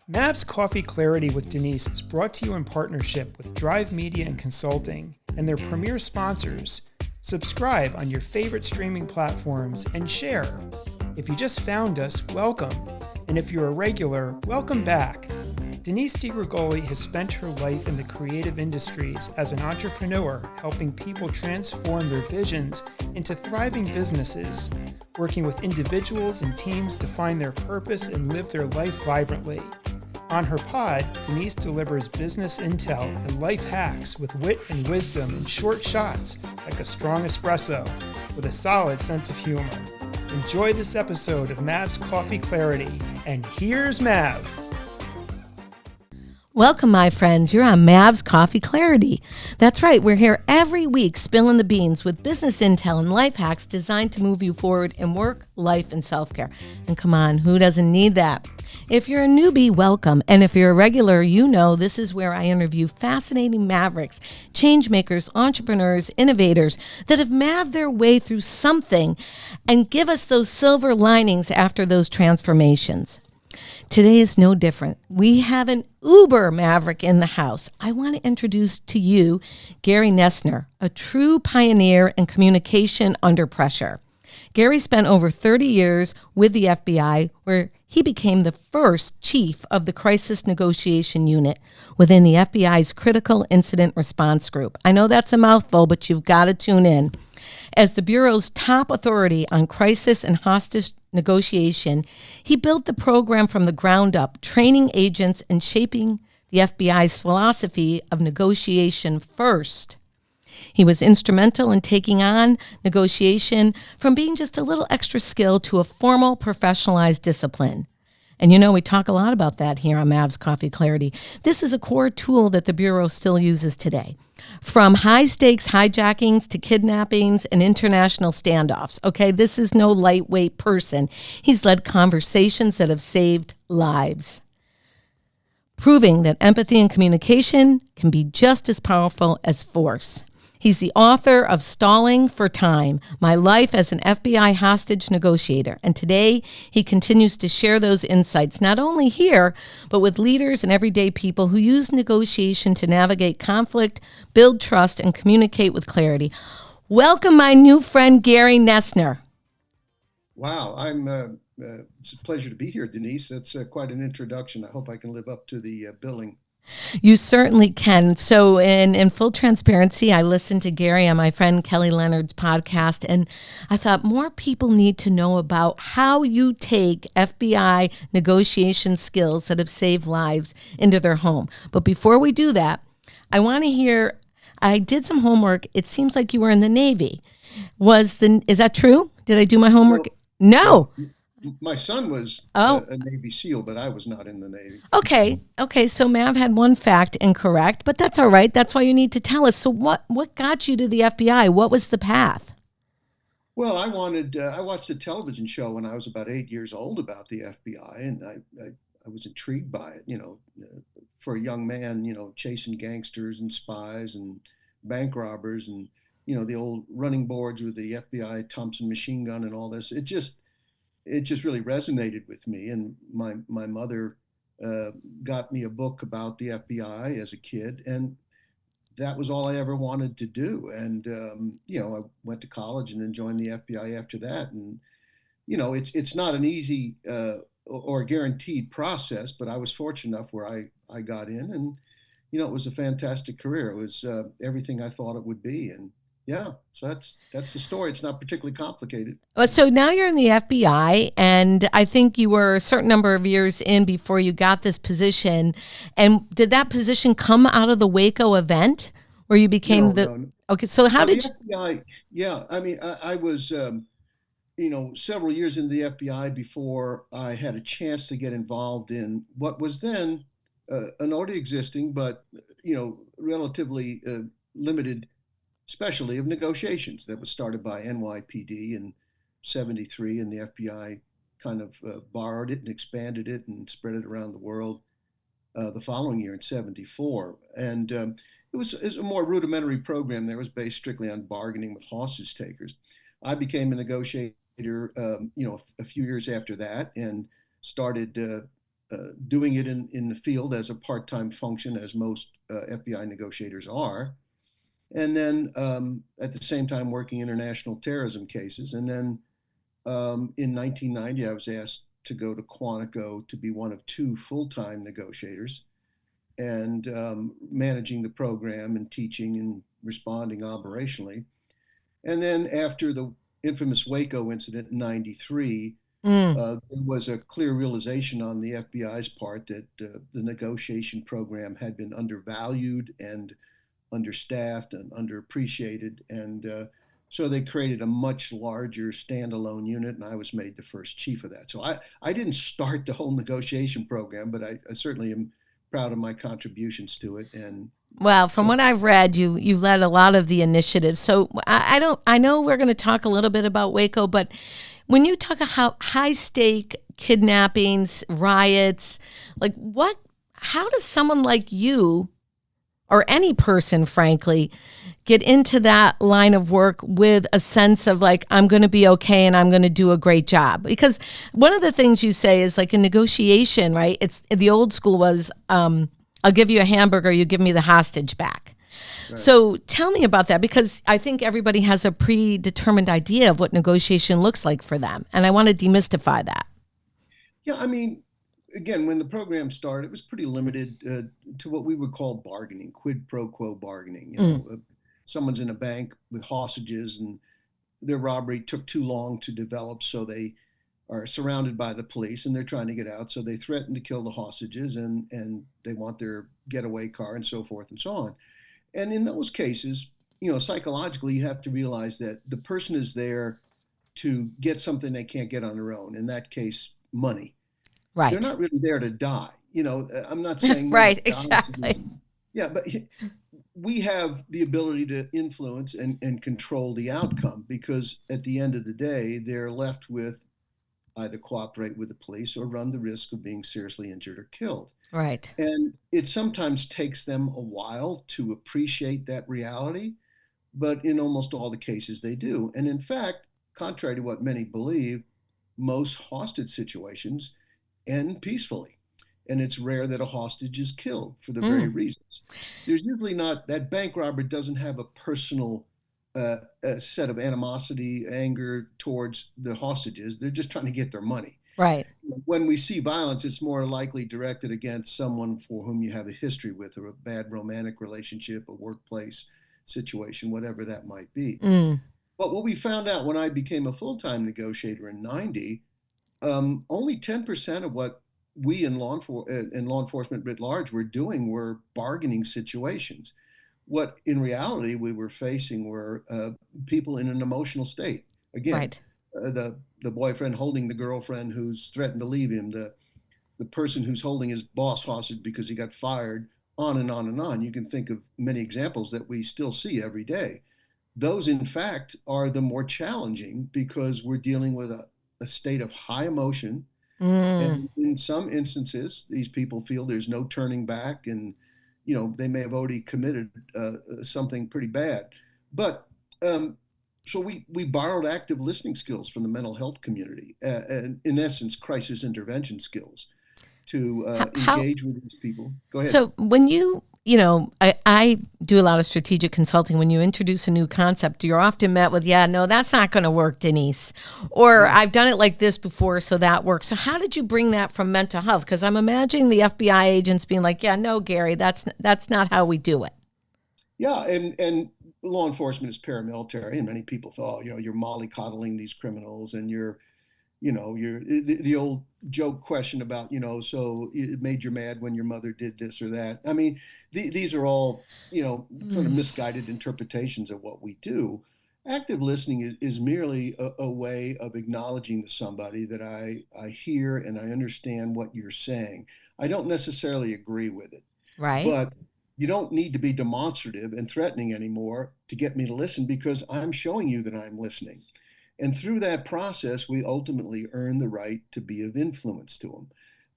Mav's Coffee Clarity with Denise is brought to you in partnership with Drive Media and Consulting and their premier sponsors. Subscribe on your favorite streaming platforms and share. If you just found us, welcome. And if you're a regular, welcome back. Denise DiGrigoli has spent her life in the creative industries as an entrepreneur, helping people transform their visions into thriving businesses, working with individuals and teams to find their purpose and live their life vibrantly. On her pod, Denise delivers business intel and life hacks with wit and wisdom in short shots like a strong espresso with a solid sense of humor. Enjoy this episode of Mav's Coffee Clarity, and here's Mav. Welcome, my friends. You're on Mav's Coffee Clarity. That's right. We're here every week spilling the beans with business intel and life hacks designed to move you forward in work, life, and self-care. And come on, who doesn't need that? If you're a newbie, welcome. And if you're a regular, you know this is where I interview fascinating mavericks, change makers, entrepreneurs, innovators that have maved their way through something and give us those silver linings after those transformations. Today is no different. We have an uber maverick in the house. I want to introduce to you Gary Noesner, a true pioneer in communication under pressure. Gary spent over 30 years with the FBI, where he became the first chief of the crisis negotiation unit within the FBI's critical incident response group. I know that's a mouthful, but you've got to tune in. As the Bureau's top authority on crisis and hostage negotiation, he built the program from the ground up, training agents and shaping the FBI's philosophy of negotiation first. He was instrumental in taking on negotiation from being just a little extra skill to a formal, professionalized discipline. And you know, we talk a lot about that here on Mav's Coffee Clarity. This is a core tool that the Bureau still uses today. From high-stakes hijackings to kidnappings and international standoffs. Okay, this is no lightweight person. He's led conversations that have saved lives, proving that empathy and communication can be just as powerful as force. He's the author of Stalling for Time, My Life as an FBI Hostage Negotiator. And today, he continues to share those insights, not only here, but with leaders and everyday people who use negotiation to navigate conflict, build trust, and communicate with clarity. Welcome, my new friend, Gary Noesner. Wow, it's a pleasure to be here, Denise. That's quite an introduction. I hope I can live up to the billing. You certainly can. So in full transparency, I listened to Gary on my friend Kelly Leonard's podcast, and I thought more people need to know about how you take FBI negotiation skills that have saved lives into their home. But before we do that, I want to hear, I did some homework. It seems like you were in the Navy. Is that true? Did I do my homework? No. My son was a Navy SEAL, but I was not in the Navy. Okay. So Mav had one fact incorrect, but that's all right. That's why you need to tell us. So what got you to the FBI? What was the path? Well, I watched a television show when I was about 8 years old about the FBI, and I was intrigued by it. For a young man, chasing gangsters and spies and bank robbers and, the old running boards with the FBI Thompson machine gun and all this. It just really resonated with me. And my mother got me a book about the FBI as a kid, and that was all I ever wanted to do. And I went to college and then joined the FBI after that. And it's not an easy or guaranteed process, but I was fortunate enough where I got in, and it was a fantastic career. It was everything I thought it would be. And yeah, so that's the story. It's not particularly complicated. So now you're in the FBI, and I think you were a certain number of years in before you got this position. And did that position come out of the Waco event where you became No. Okay, so how did the FBI, yeah, I mean, I was, several years in the FBI before I had a chance to get involved in what was then an already existing, but, relatively limited specialty of negotiations that was started by NYPD in '73, and the FBI kind of borrowed it and expanded it and spread it around the world the following year in '74. And it was a more rudimentary program that was based strictly on bargaining with hostage takers. I became a negotiator, a few years after that, and started doing it in the field as a part-time function, as most FBI negotiators are, and then at the same time working international terrorism cases. And then in 1990, I was asked to go to Quantico to be one of two full-time negotiators and managing the program and teaching and responding operationally. And then after the infamous Waco incident in 93, Mm, there was a clear realization on the FBI's part that the negotiation program had been undervalued and understaffed and underappreciated. And so they created a much larger standalone unit, and I was made the first chief of that. So I didn't start the whole negotiation program, but I certainly am proud of my contributions to it. And well, from so, what I've read, you led a lot of the initiatives. So I don't. I know we're going to talk a little bit about Waco, but when you talk about high stake kidnappings, riots, like what? How does someone like you, or any person, frankly, get into that line of work with a sense of like, I'm going to be okay and I'm going to do a great job? Because one of the things you say is like a negotiation, right? It's the old school was, I'll give you a hamburger, you give me the hostage back. right. So tell me about that, because I think everybody has a predetermined idea of what negotiation looks like for them. And I want to demystify that. Yeah, I mean, again, when the program started, it was pretty limited to what we would call bargaining, quid pro quo bargaining. Mm, Someone's in a bank with hostages, and their robbery took too long to develop, so they are surrounded by the police and they're trying to get out. So they threaten to kill the hostages, and they want their getaway car and so forth and so on. And in those cases, psychologically, you have to realize that the person is there to get something they can't get on their own. In that case, money. They're right. not really there to die. I'm not saying nobody Right, dies. exactly. Yeah, but we have the ability to influence and control the outcome, because at the end of the day, they're left with either cooperate with the police or run the risk of being seriously injured or killed. Right. And it sometimes takes them a while to appreciate that reality, but in almost all the cases they do. And in fact, contrary to what many believe, most hostage situations end peacefully. And it's rare that a hostage is killed for the very Mm, reasons. There's usually not, that bank robber doesn't have a personal a set of animosity, anger towards the hostages. They're just trying to get their money. right. When we see violence, it's more likely directed against someone for whom you have a history with, or a bad romantic relationship, a workplace situation, whatever that might be. Mm, But what we found out when I became a full-time negotiator in 90, only 10% of what we in law enforcement writ large were doing were bargaining situations. What in reality we were facing were people in an emotional state. Again, right. the boyfriend holding the girlfriend who's threatened to leave him, the person who's holding his boss hostage because he got fired, on and on and on. You can think of many examples that we still see every day. Those, in fact, are the more challenging, because we're dealing with a state of high emotion. Mm, And in some instances, these people feel there's no turning back, and they may have already committed something pretty bad. But so we borrowed active listening skills from the mental health community, and in essence, crisis intervention skills to how engage with these people. Go ahead. So when I do a lot of strategic consulting. When you introduce a new concept, you're often met with, yeah, no, that's not going to work, Denise. Or Right. I've done it like this before, so that works. So how did you bring that from mental health? Because I'm imagining the FBI agents being like, yeah, no, Gary, that's not how we do it. Yeah, and law enforcement is paramilitary, and many people thought, you're mollycoddling these criminals, and you're the old joke question about, so it made you mad when your mother did this or that. I mean, these are all, sort of Mm, misguided interpretations of what we do. Active listening is merely a way of acknowledging to somebody that I hear and I understand what you're saying. I don't necessarily agree with it, right. but you don't need to be demonstrative and threatening anymore to get me to listen, because I'm showing you that I'm listening. And through that process, we ultimately earn the right to be of influence to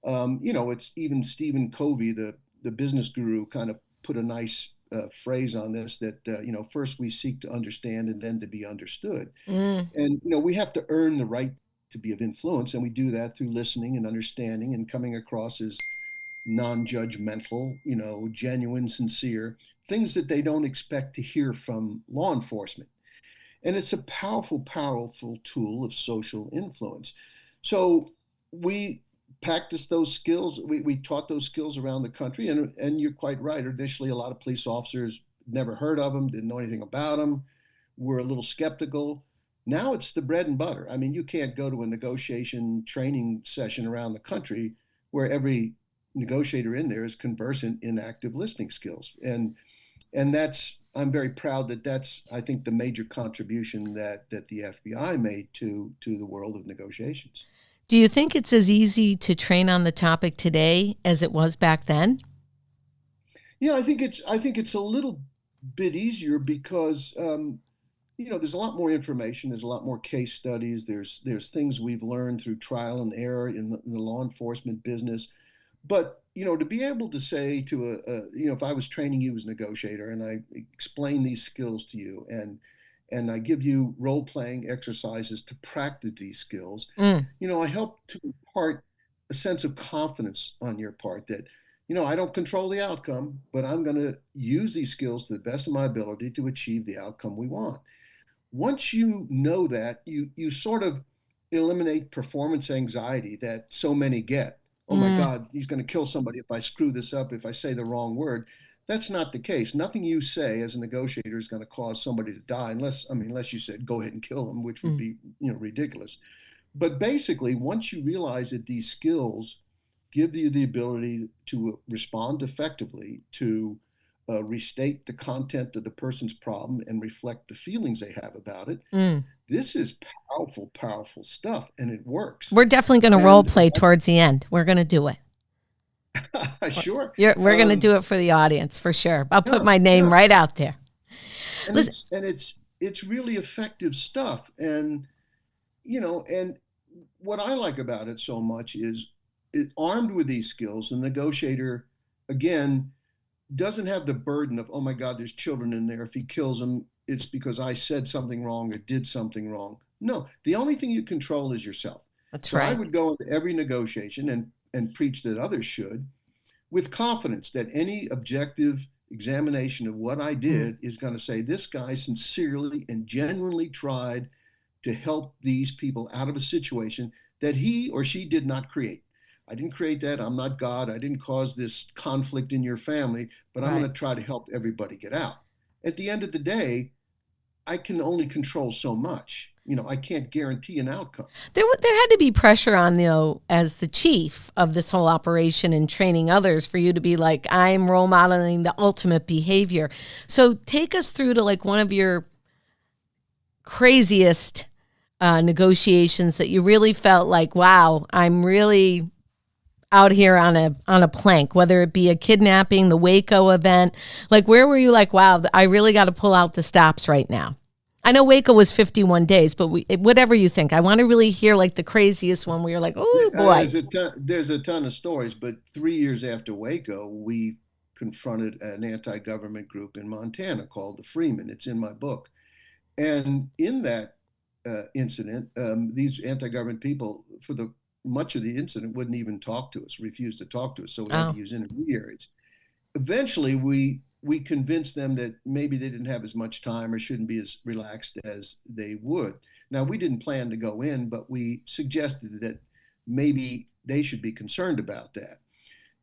them. It's even Stephen Covey, the business guru, kind of put a nice phrase on this, that, first we seek to understand and then to be understood. Mm, And, we have to earn the right to be of influence, and we do that through listening and understanding and coming across as non-judgmental, genuine, sincere, things that they don't expect to hear from law enforcement. And it's a powerful, powerful tool of social influence. So we practice those skills. We taught those skills around the country. And you're quite right. Initially, a lot of police officers never heard of them, didn't know anything about them, were a little skeptical. Now it's the bread and butter. I mean, you can't go to a negotiation training session around the country where every negotiator in there is conversant in active listening skills. And I'm very proud that that's, I think, the major contribution that the FBI made to the world of negotiations. Do you think it's as easy to train on the topic today as it was back then? Yeah, I think it's a little bit easier because there's a lot more information, there's a lot more case studies, there's things we've learned through trial and error in the law enforcement business. But to be able to say to if I was training you as a negotiator and I explain these skills to you and I give you role playing exercises to practice these skills, I help to impart a sense of confidence on your part that I don't control the outcome, but I'm going to use these skills to the best of my ability to achieve the outcome we want. Once you know that, you sort of eliminate performance anxiety that so many get. Oh my God, he's going to kill somebody if I screw this up, if I say the wrong word. That's not the case. Nothing you say as a negotiator is going to cause somebody to die, unless you said go ahead and kill them, which would be ridiculous. But basically, once you realize that these skills give you the ability to respond effectively, to restate the content of the person's problem and reflect the feelings they have about it. This is powerful, powerful stuff, and it works. We're definitely going to role play towards the end. We're going to do it. Sure. We're going to do it for the audience, for sure. I'll put my name right out there. And it's really effective stuff. And what I like about it so much is armed with these skills, the negotiator, again, doesn't have the burden of, oh my God, there's children in there. If he kills them, it's because I said something wrong or did something wrong. No, the only thing you control is yourself. That's right. I would go into every negotiation and preach that others should, with confidence that any objective examination of what I did is going to say this guy sincerely and genuinely tried to help these people out of a situation that he or she did not create. I didn't create that. I'm not God. I didn't cause this conflict in your family, but I'm going to try to help everybody get out. At the end of the day, I can only control so much. I can't guarantee an outcome. There had to be pressure on, as the chief of this whole operation and training others for you to be like, I'm role modeling the ultimate behavior. So take us through to like one of your craziest negotiations that you really felt like, wow, I'm really out here on a plank, whether it be a kidnapping, the Waco event. Like, where were you like, wow, I really got to pull out the stops right now? I know Waco was 51 days, but whatever you think. I want to really hear like the craziest one where you're like, oh boy. There's a ton of stories, but 3 years after Waco, we confronted an anti-government group in Montana called the Freemen. It's in my book. And in that incident, these anti-government people, for much of the incident, wouldn't even talk to us, refused to talk to us. So we had to use intermediaries. Eventually, we convinced them that maybe they didn't have as much time or shouldn't be as relaxed as they would. Now, we didn't plan to go in, but we suggested that maybe they should be concerned about that.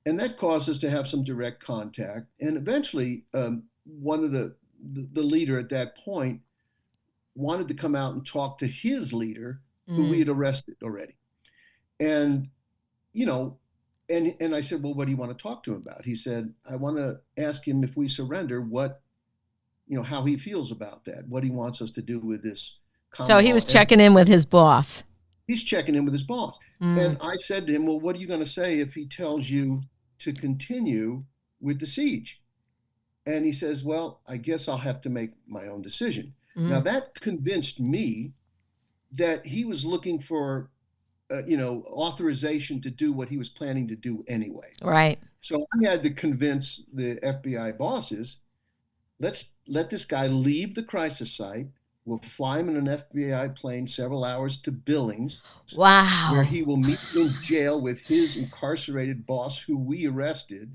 And that caused us to have some direct contact. And eventually, one of the leader at that point wanted to come out and talk to his leader, who we had arrested already. And, and I said, well, what do you want to talk to him about? He said, I want to ask him if we surrender, how he feels about that, what he wants us to do with this. So he was checking in with his boss. He's checking in with his boss. And I said to him, well, what are you going to say if he tells you to continue with the siege? And he says, well, I guess I'll have to make my own decision. Now, that convinced me that he was looking for authorization to do what he was planning to do anyway. Right. So I had to convince the FBI bosses, let's let this guy leave the crisis site, will fly him in an FBI plane several hours to Billings, where Wow. he will meet in jail with his incarcerated boss, who we arrested.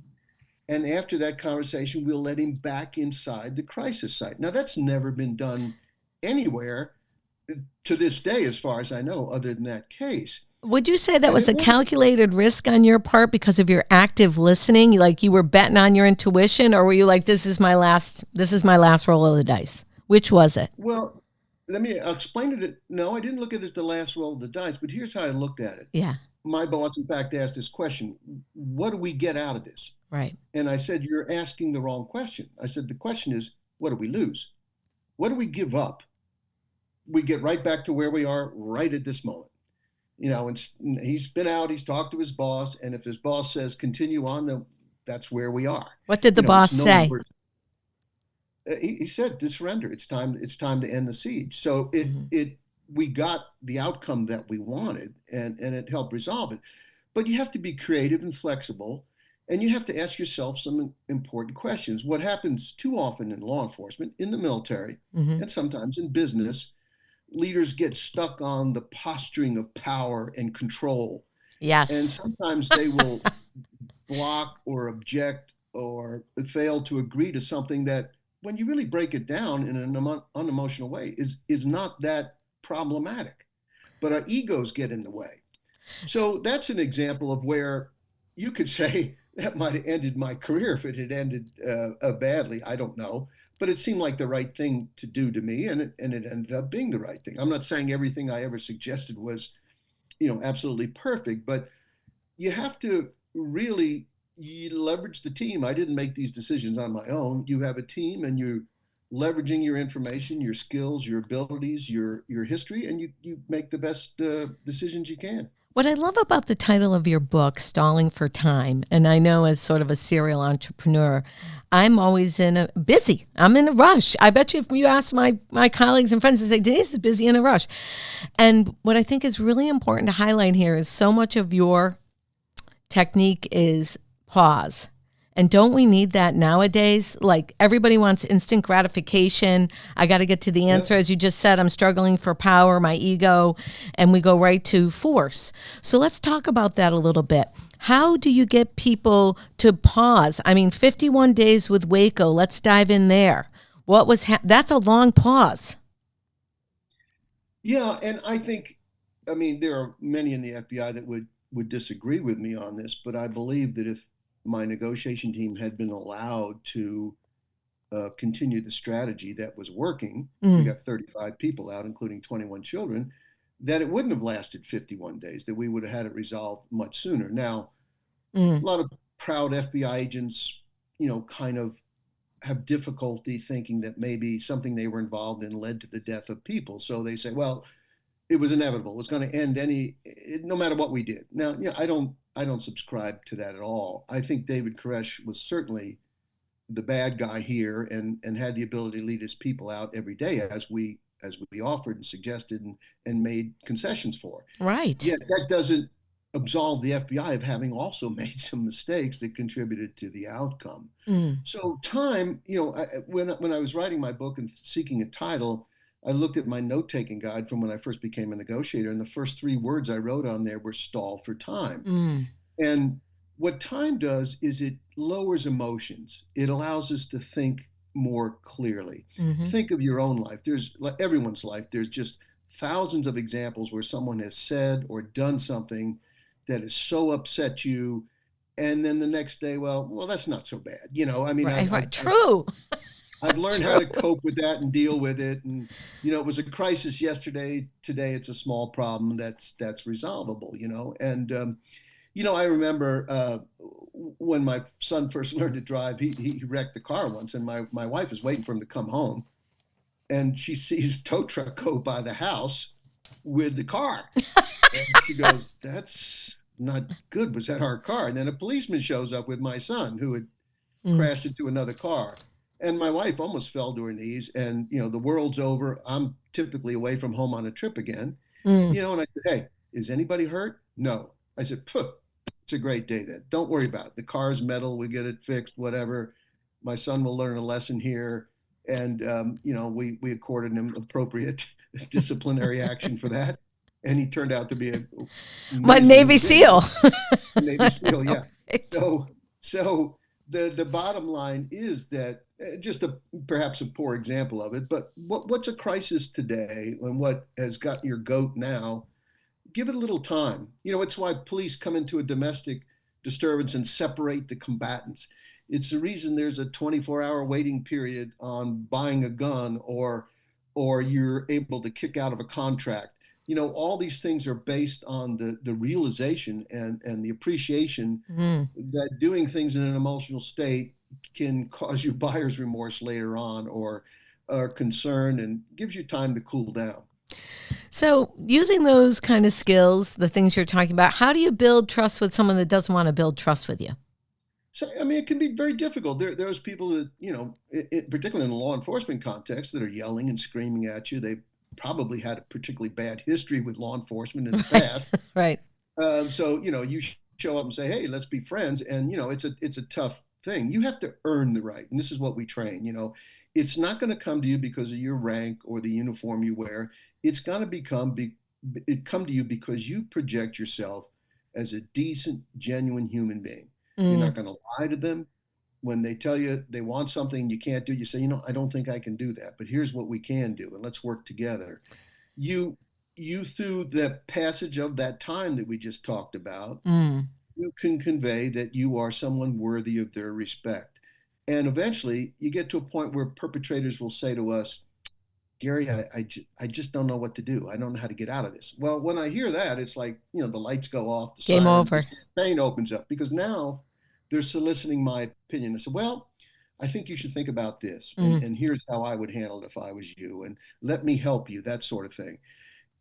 And after that conversation, we'll let him back inside the crisis site. Now, that's never been done anywhere to this day, as far as I know, other than that case. Would you say that And was it a worked. calculated risk on your part because of your active listening? Like you were betting on your intuition, or were you like, this is my last roll of the dice? Which was it? Well, I'll explain it. No, I didn't look at it as the last roll of the dice, but here's how I looked at it. Yeah, My boss, in fact, asked this question: what do we get out of this? right. And I said, you're asking the wrong question. I said, the question is, what do we lose? What do we give up? We get right back to where we are right at this moment. And he's been out, he's talked to his boss, and if his boss says continue on, then that's where we are. What did the boss It's no say? more. He said to surrender. It's time. It's time to end the siege. So Mhm. we got the outcome that we wanted, and it helped resolve it. But you have to be creative and flexible, and you have to ask yourself some important questions. What happens too often in law enforcement, in the military, Mhm. and sometimes in business, leaders get stuck on the posturing of power and control. And Yes. sometimes they will block or object or fail to agree to something that, when you really break it down in an unemotional way, is not that problematic. But our egos get in the way. S- So that's an example of where you could say that might have ended my career if it had ended badly. I don't know. But it seemed like the right thing to do to me, and it ended up being the right thing. I'm not saying everything I ever suggested was, absolutely perfect, but you have to really leverage the team. I didn't make these decisions on my own. You have a team, and you're leveraging your information, your skills, your abilities, your history, and you make the best decisions you can. What I love about the title of your book, Stalling for Time, and I know as sort of a serial entrepreneur, I'm always busy. I'm in a rush. I bet you if you ask my colleagues and friends, they say, Denise is busy in a rush. And what I think is really important to highlight here is so much of your technique is pause. And don't we need that nowadays? Like everybody wants instant gratification. I got to get to the Yeah. answer. As you just said, I'm struggling for power, my ego, and we go right to force. So let's talk about that a little bit. How do you get people to pause? I mean, 51 days with Waco. Let's dive in there. That's a long pause. Yeah, and I mean, there are many in the FBI that would disagree with me on this, but I believe that if my negotiation team had been allowed to continue the strategy that was working, we Mm, got 35 people out, including 21 children, that it wouldn't have lasted 51 days, that we would have had it resolved much sooner. Now, mm. a lot of proud FBI agents, kind of have difficulty thinking that maybe something they were involved in led to the death of people. So they say, well, it was inevitable. It was going to end no matter what we did. Now, I don't subscribe to that at all. I think David Koresh was certainly the bad guy here, and had the ability to lead his people out every day, as we offered and suggested, and made concessions for. Right. Yet that doesn't absolve the FBI of having also made some mistakes that contributed to the outcome. Mm, So time, when I was writing my book and seeking a title, I looked at my note-taking guide from when I first became a negotiator, and the first three words I wrote on there were "stall for time." mm, And what time does is it lowers emotions. It allows us to think more clearly. mm-hmm. Think of your own life. There's like everyone's life. There's just thousands of examples where someone has said or done something that has so upset you, and then the next day, well, that's not so bad. I mean, Right, I've right. I've I've, True. I've learned how True. to cope with that and deal with it. And it was a crisis yesterday. Today, it's a small problem that's resolvable. And I remember when my son first learned to drive, he wrecked the car once, and my wife is waiting for him to come home, and she sees a tow truck go by the house with the car, and she goes, "That's not good. Was that our car?" And then a policeman shows up with my son, who had Mm, crashed into another car. And my wife almost fell to her knees, and the world's over. I'm typically away from home on a trip again. mm. And I said, "Hey, is anybody hurt?" No. I said, "Phew, it's a great day then. Don't worry about it. The car's metal. We get it fixed, whatever. My son will learn a lesson here. And, we accorded him appropriate disciplinary action for that. And he turned out to be an What amazing Navy individual. SEAL? Navy SEAL, yeah. Right. So the bottom line is that just perhaps a poor example of it, but what's a crisis today and what has got your goat now? Give it a little time. It's why police come into a domestic disturbance and separate the combatants. It's the reason there's a 24-hour waiting period on buying a gun, or you're able to kick out of a contract. All these things are based on the realization and the appreciation Mm. that doing things in an emotional state can cause you buyer's remorse later on, or concern, and gives you time to cool down. So, using those kind of skills, the things you're talking about, how do you build trust with someone that doesn't want to build trust with you? So, I mean, it can be very difficult. There's people that, particularly in the law enforcement context, that are yelling and screaming at you. They probably had a particularly bad history with law enforcement in the Right. past. Right. So, you show up and say, hey, let's be friends. And, it's a tough thing. You have to earn the right. And this is what we train. It's not going to come to you because of your rank or the uniform you wear. It's going to come to you because you project yourself as a decent, genuine human being. You're Mm. not going to lie to them. When they tell you they want something you can't do, you say, I don't think I can do that, but here's what we can do, and let's work together. You through the passage of that time that we just talked about, Mm. you can convey that you are someone worthy of their respect. And eventually you get to a point where perpetrators will say to us, Gary, I just don't know what to do. I don't know how to get out of this. Well, when I hear that, it's like, the lights go off, the Game siren, the over. champagne opens up, because now they're soliciting my opinion. I said, well, I think you should think about this. And, Mm. and here's how I would handle it if I was you. And let me help you, that sort of thing.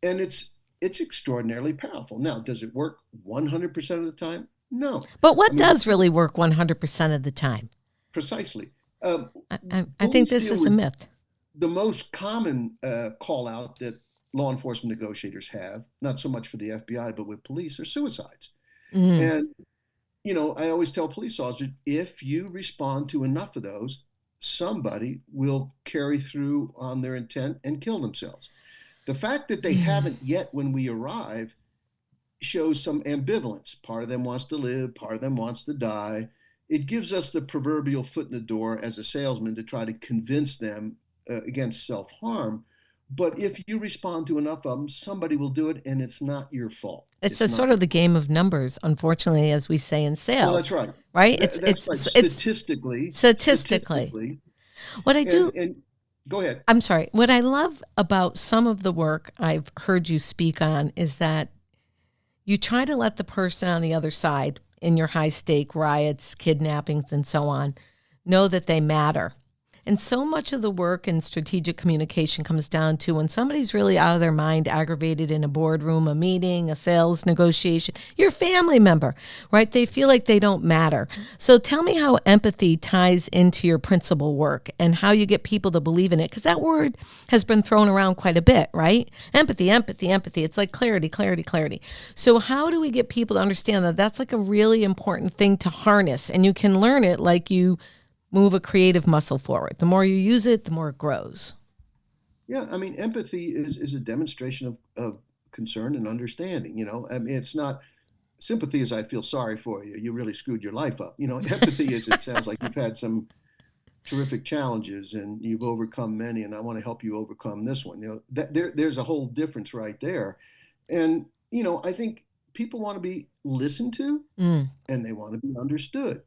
And it's extraordinarily powerful. Now, does it work 100% of the time? No. But I what mean, does really work 100% of the time? precisely. Um, I think Police this deal is a with myth. the most common call out that law enforcement negotiators have, not so much for the FBI, but with police, are suicides. Mm. And, I always tell police officers, if you respond to enough of those, somebody will carry through on their intent and kill themselves. The fact that they Mm. haven't yet when we arrive shows some ambivalence. Part of them wants to live, part of them wants to die. It gives us the proverbial foot in the door as a salesman to try to convince them against self harm. But if you respond to enough of them, somebody will do it, and it's not your fault. It's a It's not sort of your the fault. game of numbers, unfortunately, as we say in Well, that's sales, right. right? That's right. It's Statistically, statistically. statistically, What I do, and go ahead. I'm sorry, what I love about some of the work I've heard you speak on is that you try to let the person on the other side in your high stake riots, kidnappings, and so on know that they matter. And so much of the work in strategic communication comes down to when somebody's really out of their mind, aggravated in a boardroom, a meeting, a sales negotiation, your family member, right? They feel like they don't matter. So tell me how empathy ties into your principal work and how you get people to believe in it. Because that word has been thrown around quite a bit, right? Empathy, empathy, empathy. It's like clarity, clarity, clarity. So how do we get people to understand that that's like a really important thing to harness? And you can learn it like you move a creative muscle forward. The more you use it, the more it grows. Yeah, I mean, empathy is a demonstration of concern and understanding. I mean, it's not sympathy is I feel sorry for you. You really screwed your life up. Empathy is it sounds like you've had some terrific challenges and you've overcome many, and I want to help you overcome this one. There's a whole difference right there. And I think people want to be listened to Mm. and they want to be understood.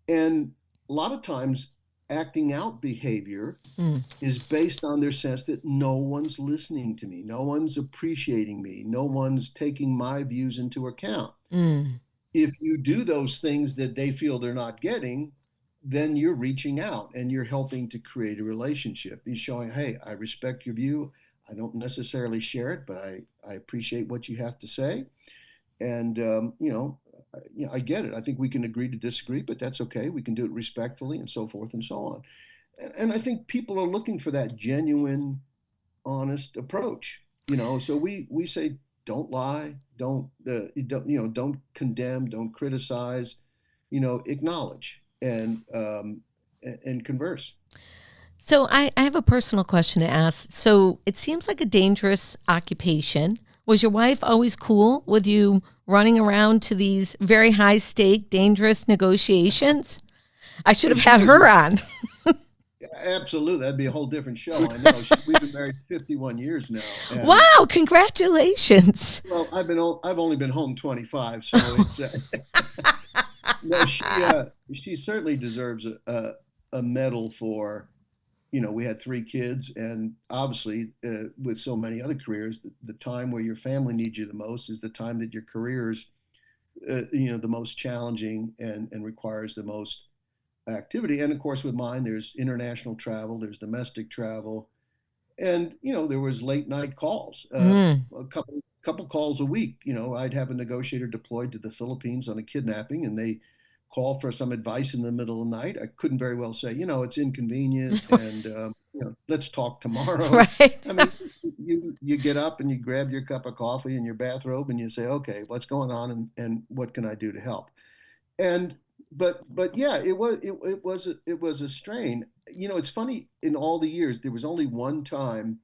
And a lot of times, acting out behavior Mm. is based on their sense that no one's listening to me, no one's appreciating me, no one's taking my views into account. Mm. If you do those things that they feel they're not getting, then you're reaching out and you're helping to create a relationship. You're showing, hey, I respect your view. I don't necessarily share it, but I appreciate what you have to say. And, I get it. I think we can agree to disagree, but that's okay. We can do it respectfully and so forth and so on. And I think people are looking for that genuine, honest approach. So we say, don't lie, don't condemn, don't criticize, acknowledge and converse. So I have a personal question to ask. So it seems like a dangerous occupation. Was your wife always cool with you running around to these very high stake, dangerous negotiations? I should have She had was her on. absolutely, that'd be a whole different show. I know. We've been married 51 years now, and Wow, congratulations. well, I've only been home 25, so it's no. She certainly deserves a medal for, we had three kids, and obviously, with so many other careers, the time where your family needs you the most is the time that your career is, the most challenging and requires the most activity. And of course, with mine, there's international travel, there's domestic travel, and there was late night calls, Mm. a couple calls a week. I'd have a negotiator deployed to the Philippines on a kidnapping, and they call for some advice in the middle of the night. I couldn't very well say, it's inconvenient, and let's talk tomorrow. Right. I mean, you get up and you grab your cup of coffee and your bathrobe and you say, okay, what's going on, and what can I do to help? And but yeah, it was a strain. It's funny, in all the years there was only one time,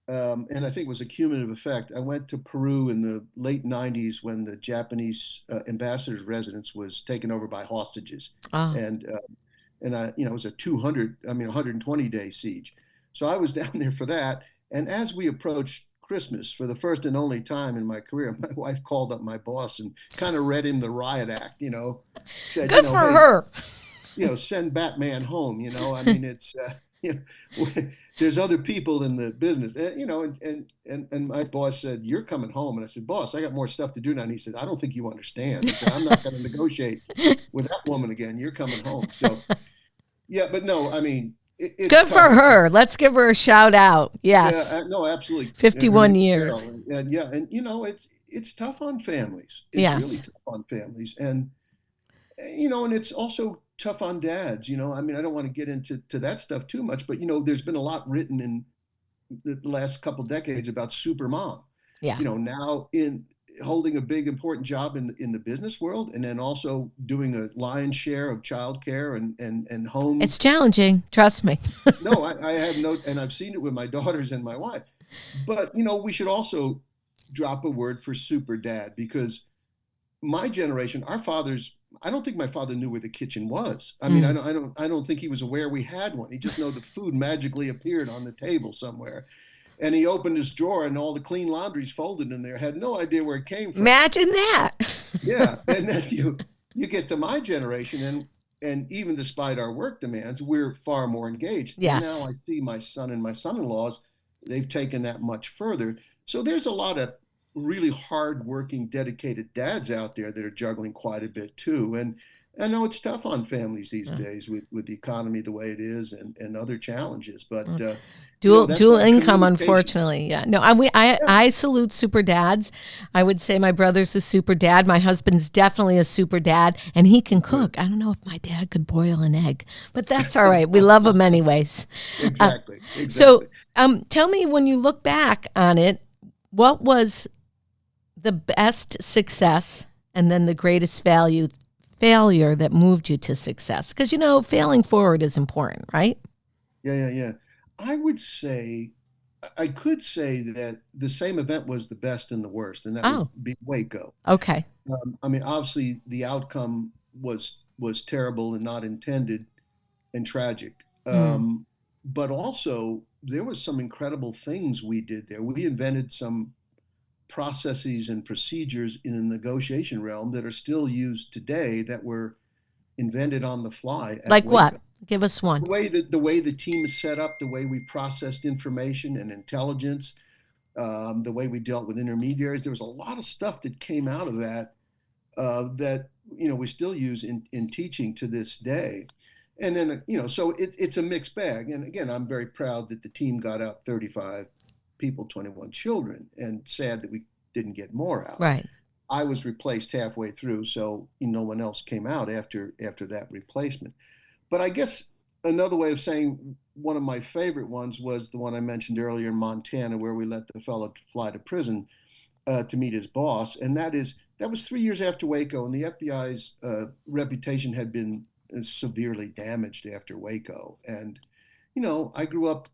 and I think it was a cumulative effect. I went to Peru in the late '90s when the Japanese ambassador's residence was taken over by hostages, Oh, and it was a 120-day siege. So I was down there for that, and as we approached Christmas, for the first and only time in my career, my wife called up my boss and kind of read him the riot act. Said, good for hey, her. send Batman home. I mean, it's there's other people in the business, and my boss said, "You're coming home," and I said, "Boss, I got more stuff to do now." And he said, "I don't think you understand." He said, "I'm not going to negotiate with that woman again. You're coming home." So yeah, but no, I mean, it's Good for tough on. her. Let's give her a shout out. Yeah, Yes. no, absolutely. Her 51 name is years. Carol, and yeah, and it's tough on families. It's really Yes. tough on families, and it's also tough on dads. I mean, I don't want to get into that stuff too much, but there's been a lot written in the last couple decades about super mom. Yeah. Now in holding a big important job in the business world, and then also doing a lion's share of childcare and home. It's challenging. Trust me. No, I have no, and I've seen it with my daughters and my wife. But we should also drop a word for super dad, because my generation, our fathers, I don't think my father knew where the kitchen was. I mean, Mm. I don't think he was aware we had one. He just know the food magically appeared on the table somewhere, and he opened his drawer and all the clean laundry's folded in there. Had no idea where it came from. Imagine that. Yeah, and then you get to my generation, and even despite our work demands, we're far more engaged. And now Yes. I see my son and my son-in-laws, they've taken that much further. So there's a lot of really hard-working, dedicated dads out there that are juggling quite a bit too. And I know it's tough on families these Yeah. days with the economy the way it is, and other challenges. But that's Dual why income, communication. unfortunately. Yeah. No, I salute super dads. I would say my brother's a super dad. My husband's definitely a super dad, and he can Good. cook. I don't know if my dad could boil an egg, but that's all right. We love him anyways. Uh, Exactly. so, Exactly. tell me, when you look back on it, what was the best success and then the greatest failure that moved you to success? Because failing forward is important, right? Yeah. I would say, I could say that the same event was the best and the worst, and that would Oh, be Waco. okay. I mean, obviously, the outcome was terrible and not intended, and tragic. Mm. But also, there was some incredible things we did there. We invented some processes and procedures in the negotiation realm that are still used today, that were invented on the fly at Like what? Waco. Give us one. The way the team is set up, the way we processed information and intelligence, the way we dealt with intermediaries. There was a lot of stuff that came out of that, that we still use in teaching to this day. And then so it's a mixed bag. And again, I'm very proud that the team got out 35 people, 21 children, and sad that we didn't get more out. Right. I was replaced halfway through, so no one else came out after that replacement. But I guess another way of saying one of my favorite ones was the one I mentioned earlier in Montana, where we let the fellow fly to prison to meet his boss, and that was 3 years after Waco, and the FBI's reputation had been severely damaged after Waco, and I grew up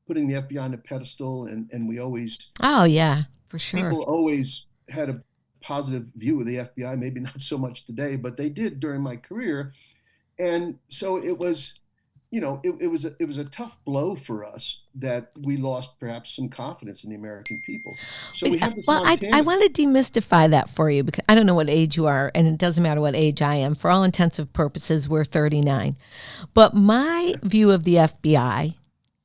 putting the FBI on a pedestal, and we always, Oh, yeah, for sure. people always had a positive view of the FBI, maybe not so much today, but they did during my career. And so it was a tough blow for us that we lost perhaps some confidence in the American people. So we have this Well, I Montana. want to demystify that for you because I don't know what age you are, and it doesn't matter what age I am. For all intents and purposes, we're 39. But my view of the FBI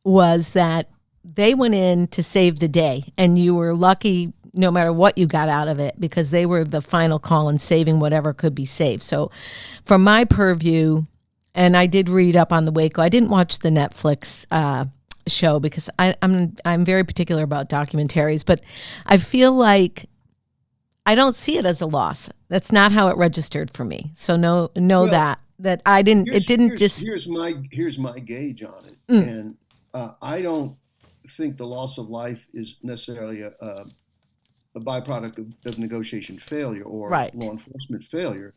was that they went in to save the day, and you were lucky no matter what you got out of it because they were the final call in saving whatever could be saved. So, from my purview, and I did read up on the Waco. I didn't watch the Netflix show because I'm very particular about documentaries, but I feel like I don't see it as a loss. That's not how it registered for me. So know Well, that I didn't. It here's didn't here's just. here's my gauge on it, Mm, and I don't think the loss of life is necessarily a byproduct of negotiation failure or right. law enforcement failure.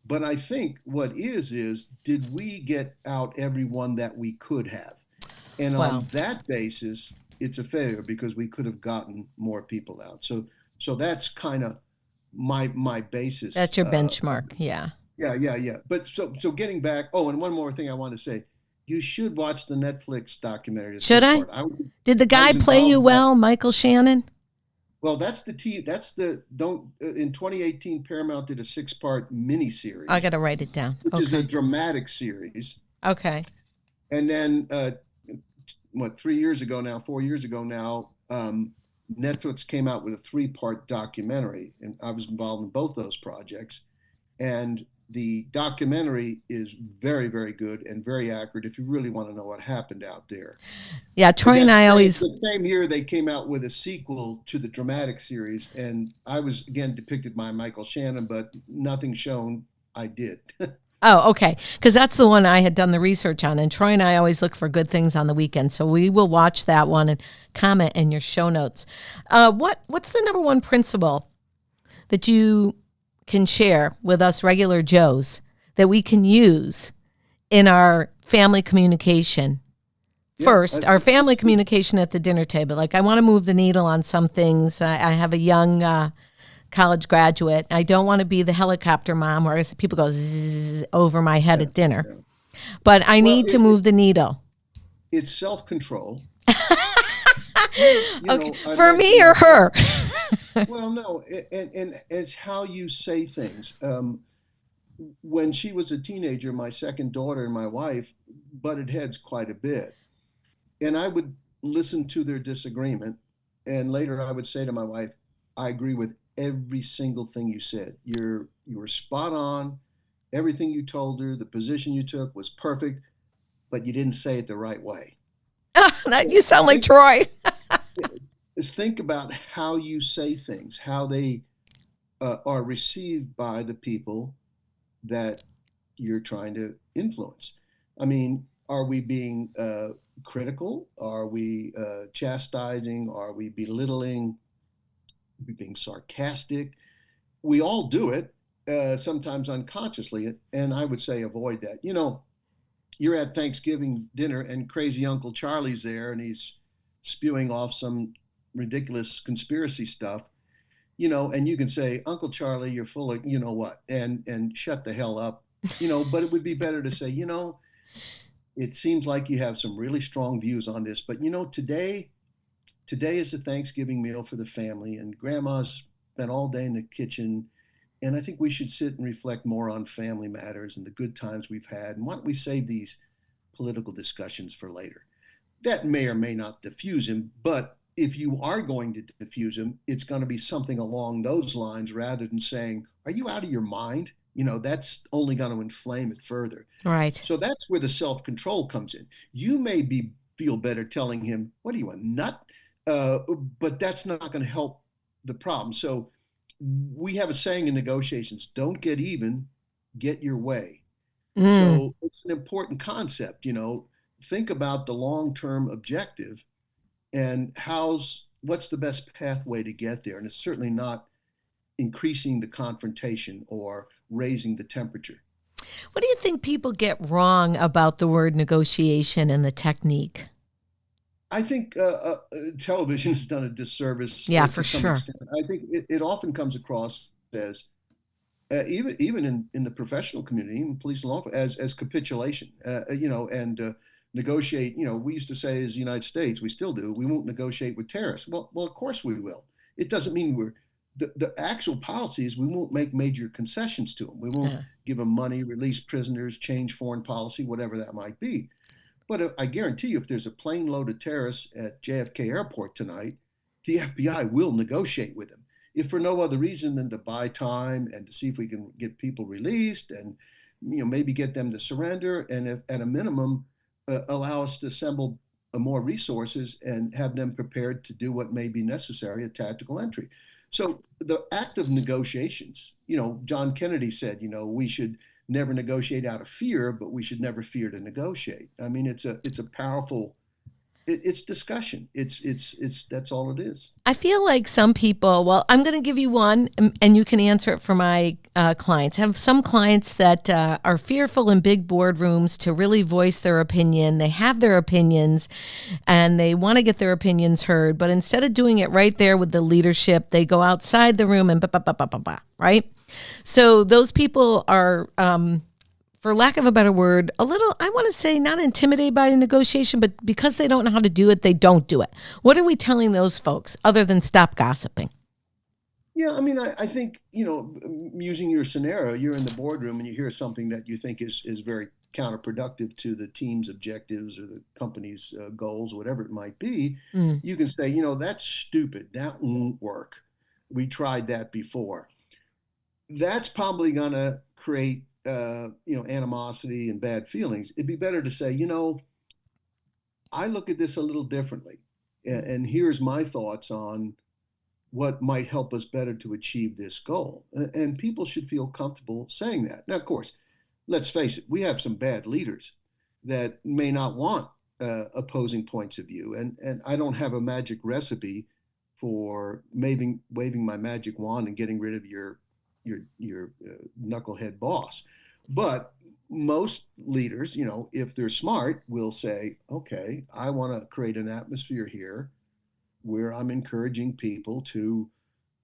But I think what is did we get out everyone that we could have? And Well, on that basis, it's a failure because we could have gotten more people out. So that's kind of my basis. that's your benchmark. Yeah. Yeah, yeah, yeah. But so getting back. Oh, and one more thing I want to say. You should watch the Netflix documentary, the Should six I? part. Did the I guy was play involved you in that. well, Michael Shannon? Well, that's the don't in 2018 Paramount did a six-part I miniseries, got to write it down. which is a Okay. dramatic series. Okay. And then what 3 years ago now, 4 years ago now, Netflix came out with a three-part documentary, and I was involved in both those projects. And the documentary is very, very good and very accurate if you really want to know what happened out there. Yeah, Troy and That I same, always. the same year, they came out with a sequel to the dramatic series, and I was again depicted by Michael Shannon, but nothing shown I did. Oh, okay. Because that's the one I had done the research on, and Troy and I always look for good things on the weekend, so we will watch that one and comment in your show notes. What's the number one principle that you can share with us regular Joes that we can use in our family communication? Yeah, First, our family communication at the dinner table. Like, I want to move the needle on some things. I have a young college graduate. I don't want to be the helicopter mom where people go zzz over my head yeah, at dinner, yeah. but I Well, need to move the needle. it's self-control. Okay, I for me mentioned or that. her. Well, no, and it's how you say things. When she was a teenager, my second daughter and my wife butted heads quite a bit, and I would listen to their disagreement, and later I would say to my wife, "I agree with every single thing you said. You were spot on. Everything you told her, the position you took was perfect, but you didn't say it the right way." You So sound like think Troy. think about how you say things, how they are received by the people that you're trying to influence. I mean, are we being critical? Are we chastising? Are we belittling? Are we being sarcastic? We all do it, sometimes unconsciously, and I would say avoid that. You're at Thanksgiving dinner and crazy Uncle Charlie's there and he's spewing off some ridiculous conspiracy stuff, and you can say, Uncle Charlie, you're full of you know what, and shut the hell up. But it would be better to say, it seems like you have some really strong views on this, but today is a Thanksgiving meal for the family, and grandma's spent all day in the kitchen. And I think we should sit and reflect more on family matters and the good times we've had. And why don't we save these political discussions for later? That may or may not diffuse him, but if you are going to diffuse him, it's going to be something along those lines rather than saying, "Are you out of your mind?" That's only going to inflame it further. Right. So that's where the self control comes in. You may feel better telling him, "What are you, a nut?" Uh, but that's not going to help the problem. So we have a saying in negotiations: "Don't get even, get your way." Mm. So it's an important concept. Think about the long term objective and what's the best pathway to get there. And it's certainly not increasing the confrontation or raising the temperature. What do you think people get wrong about the word negotiation and the technique? I think television has done a disservice Yeah, for to some sure. extent. I think it often comes across as even in the professional community, in police and law, as capitulation. And negotiate. We used to say as the United States, we still do. We won't negotiate with terrorists. Well, of course we will. It doesn't mean we're the actual policies. We won't make major concessions to them. We won't Yeah. give them money, release prisoners, change foreign policy, whatever that might be. But I guarantee you, if there's a plane load of terrorists at JFK Airport tonight, the FBI will negotiate with them, if for no other reason than to buy time and to see if we can get people released and maybe get them to surrender, and if, at a minimum, allow us to assemble more resources and have them prepared to do what may be necessary, a tactical entry. So the act of negotiations, John Kennedy said, we should never negotiate out of fear, but we should never fear to negotiate. I mean, it's a powerful, it's discussion. It's that's all it is. I feel like some people, well, I'm going to give you one and you can answer it for my clients. I have some clients that are fearful in big boardrooms to really voice their opinion. They have their opinions and they want to get their opinions heard, but instead of doing it right there with the leadership, they go outside the room and right? So those people are, for lack of a better word, a little, I want to say, not intimidated by the negotiation, but because they don't know how to do it, they don't do it. What are we telling those folks other than stop gossiping? Yeah, I mean, I think, using your scenario, you're in the boardroom and you hear something that you think is very counterproductive to the team's objectives or the company's goals, whatever it might be. Mm, You can say, that's stupid. That won't work. We tried that before. That's probably going to create, animosity and bad feelings. It'd be better to say, I look at this a little differently, and here's my thoughts on what might help us better to achieve this goal. And people should feel comfortable saying that. Now, of course, let's face it, we have some bad leaders that may not want opposing points of view. And I don't have a magic recipe for waving my magic wand and getting rid of your knucklehead boss. But most leaders, if they're smart, will say, okay, I want to create an atmosphere here where I'm encouraging people to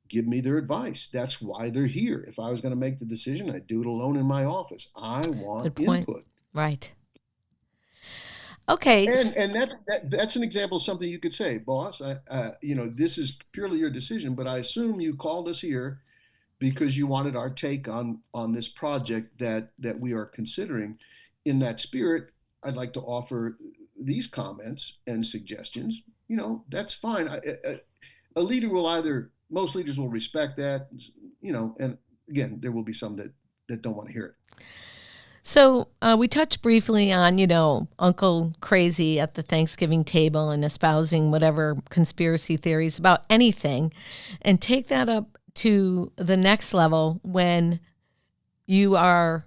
give me their advice. That's why they're here. If I was going to make the decision, I'd do it alone in my office. I want good point. input. Right. Okay. And that's an example of something you could say, boss. This is purely your decision, but I assume you called us here because you wanted our take on this project that we are considering. In that spirit, I'd like to offer these comments and suggestions. That's fine. A leader will either most leaders will respect that, and again, there will be some that don't want to hear it. So we touched briefly on, Uncle Crazy at the Thanksgiving table and espousing whatever conspiracy theories about anything, and take that up to the next level when you are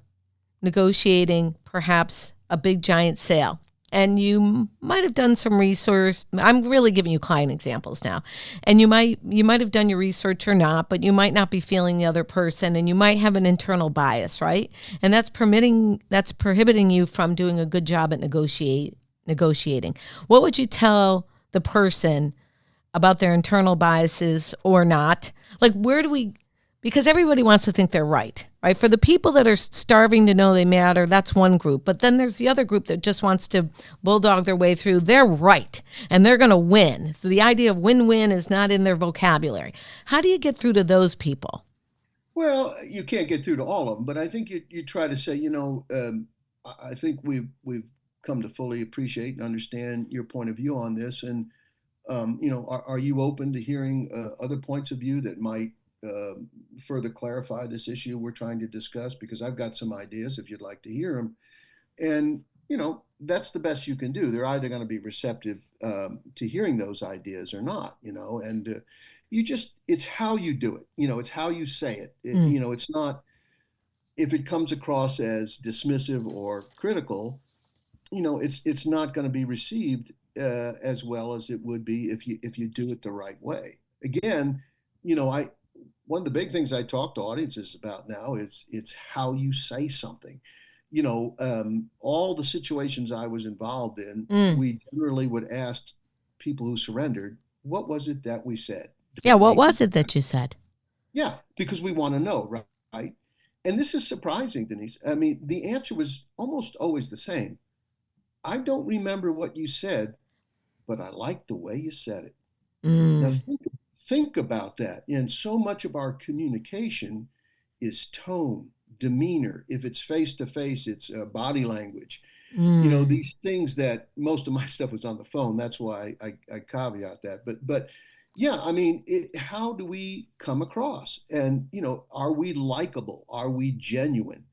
negotiating perhaps a big giant sale. And you might have done some research. I'm really giving you client examples now. And you might have done your research or not, but you might not be feeling the other person and you might have an internal bias, right? And that's prohibiting you from doing a good job at negotiating. What would you tell the person about their internal biases or not? Like, because everybody wants to think they're right? For the people that are starving to know they matter, that's one group. But then there's the other group that just wants to bulldog their way through. They're right, and they're going to win. So the idea of win-win is not in their vocabulary. How do you get through to those people? Well, you can't get through to all of them, but I think you try to say, I think we've come to fully appreciate and understand your point of view on this, and are you open to hearing other points of view that might uh, further clarify this issue we're trying to discuss? Because I've got some ideas if you'd like to hear them. And, that's the best you can do. They're either going to be receptive to hearing those ideas or not, and it's how you do it. It's how you say it. Mm, It's not, if it comes across as dismissive or critical, it's not going to be received as well as it would be if you do it the right way. Again, one of the big things I talk to audiences about now is it's how you say something. all the situations I was involved in, Mm. we generally would ask people who surrendered, what was it that we said? Yeah, Did it what make you? was it that you said? Yeah, because we want to know, right? And this is surprising, Denise. I mean, the answer was almost always the same. I don't remember what you said, but I like the way you said it. Now, Mm. think about that. And so much of our communication is tone, demeanor. If it's face to face, it's body language. Mm. These things that most of my stuff was on the phone. That's why I caveat that. But yeah, I mean, how do we come across? And are we likable? Are we genuine?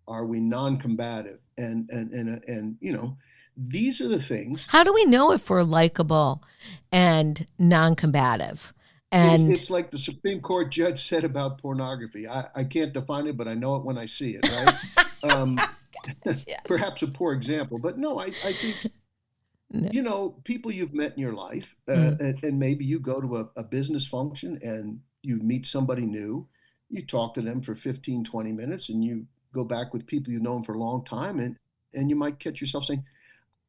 Are we non-combative? And these are the things. How do we know if we're likable and non-combative? It's, And it's like the Supreme Court judge said about pornography. I can't define it, but I know it when I see it, right? Um, yes. Perhaps a poor example, but no, I think, No. people you've met in your life, Mm. and maybe you go to a business function and you meet somebody new, you talk to them for 15, 20 minutes, and you go back with people you've known for a long time, and you might catch yourself saying,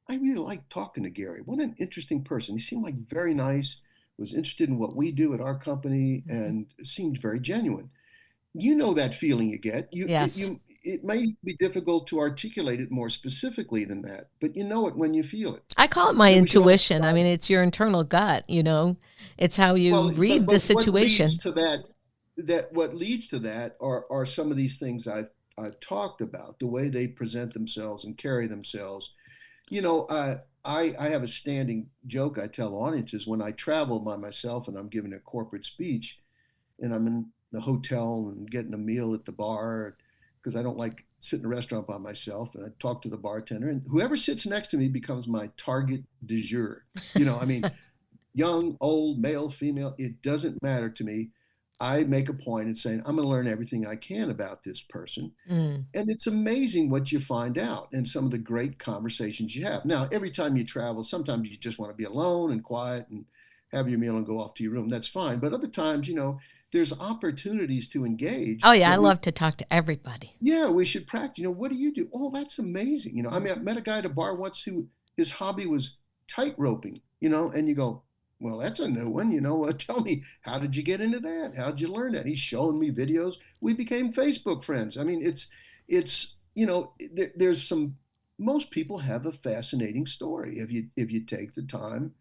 I really like talking to Gary. What an interesting person. He seemed like very nice, was interested in what we do at our company, Mhm. and seemed very genuine. That feeling you get. Yes. It may be difficult to articulate it more specifically than that, but you know it when you feel it. I call it my We should all intuition. I strive. mean, it's your internal gut. It's how you Well, but read the but what leads situation. to that? What leads to that are some of these things I've talked about, the way they present themselves and carry themselves. I have a standing joke I tell audiences when I travel by myself and I'm giving a corporate speech and I'm in the hotel and getting a meal at the bar because I don't like sitting in a restaurant by myself. And I talk to the bartender, and whoever sits next to me becomes my target du jour. I mean, young, old, male, female, it doesn't matter to me. I make a point of saying, I'm going to learn everything I can about this person. Mm. And it's amazing what you find out and some of the great conversations you have. Now, every time you travel, sometimes you just want to be alone and quiet and have your meal and go off to your room. That's fine. But other times, there's opportunities to Oh engage yeah, I that love to talk to everybody. we should practice. What do you do? Oh, that's amazing. I Mm. mean, I met a guy at a bar once who his hobby was tight roping, and you go, well, that's a new one. Tell me, how did you get into that? How did you learn that? He's showing me videos. We became Facebook friends. I mean, there's most people have a fascinating story if you take the time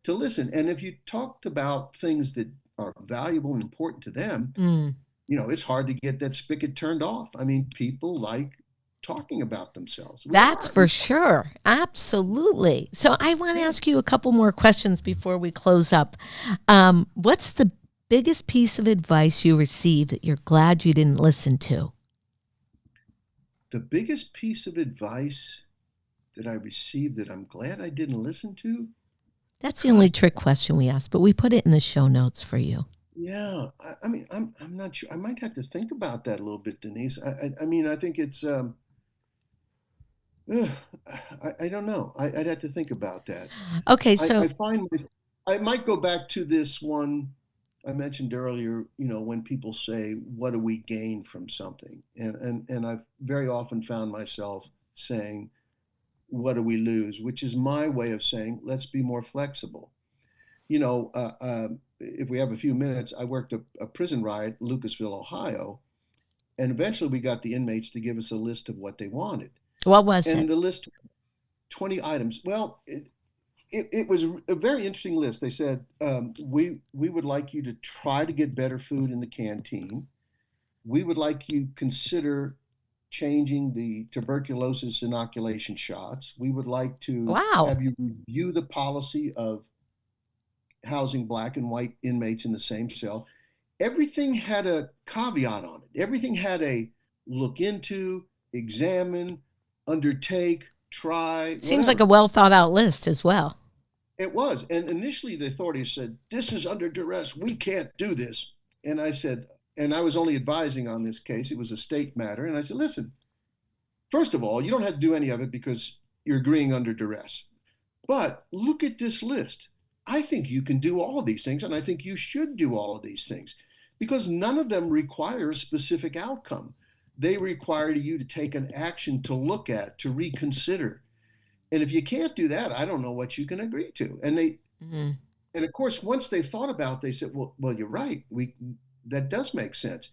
to listen. And if you talked about things that are valuable and important to them, Mm. it's hard to get that spigot turned off. I mean, people like talking about themselves. We That's are. for sure. Absolutely. So I want to Yeah. ask you a couple more questions before we close up. What's the biggest piece of advice you received that you're glad you didn't listen to? The biggest piece of advice that I received that I'm glad I didn't listen to, That's the gosh, only trick question we ask, but we put it in the show notes for you. yeah. I mean, I'm not sure. I might have to think about that a little bit, Denise. I mean, I think it's ugh, I don't know. I'd have to think about that. Okay, I so find I might go back to this one I mentioned earlier, when people say, what do we gain from something? And I've very often found myself saying, what do we lose? Which is my way of saying, let's be more flexible. If we have a few minutes, I worked a prison riot in Lucasville, Ohio, and eventually we got the inmates to give us a list of what they wanted. what was And it? the list, 20 items. Well, it was a very interesting list. They said, we would like you to try to get better food in the canteen. We would like you consider changing the tuberculosis inoculation shots. We would like to Wow. have you review the policy of housing black and white inmates in the same cell. Everything had a caveat on it. Everything had a look into, examine, undertake, try, Seems like a whatever. well thought out list as well. It was. And initially the authorities said, this is under duress. We can't do this. And I said, and I was only advising on this case. It was a state matter. And I said, listen, first of all, you don't have to do any of it because you're agreeing under duress. But look at this list. I think you can do all of these things. And I think you should do all of these things because none of them require a specific outcome. they require you to take an action, to look at, to reconsider. And if you can't do that, I don't know what you can agree to. Mhm. And of course, once they thought about it, they said, well, you're right. That does make sense.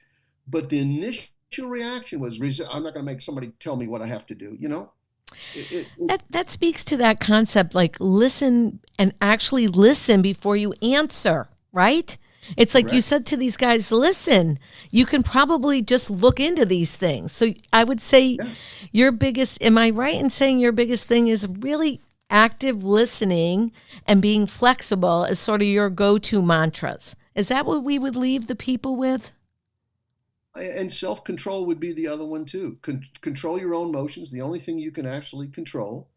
But the initial reaction was, I'm not going to make somebody tell me what I have to do. That speaks to that concept, like listen and actually listen before you answer, right? It's like you Correct. said to these guys, listen, you can probably just look into these things. So I would say Yeah. your biggest, am I right in saying your biggest thing is really active listening and being flexible as sort of your go-to mantras? Is that what we would leave the people with? And self-control would be the other one too. Control your own emotions. The only thing you can actually control.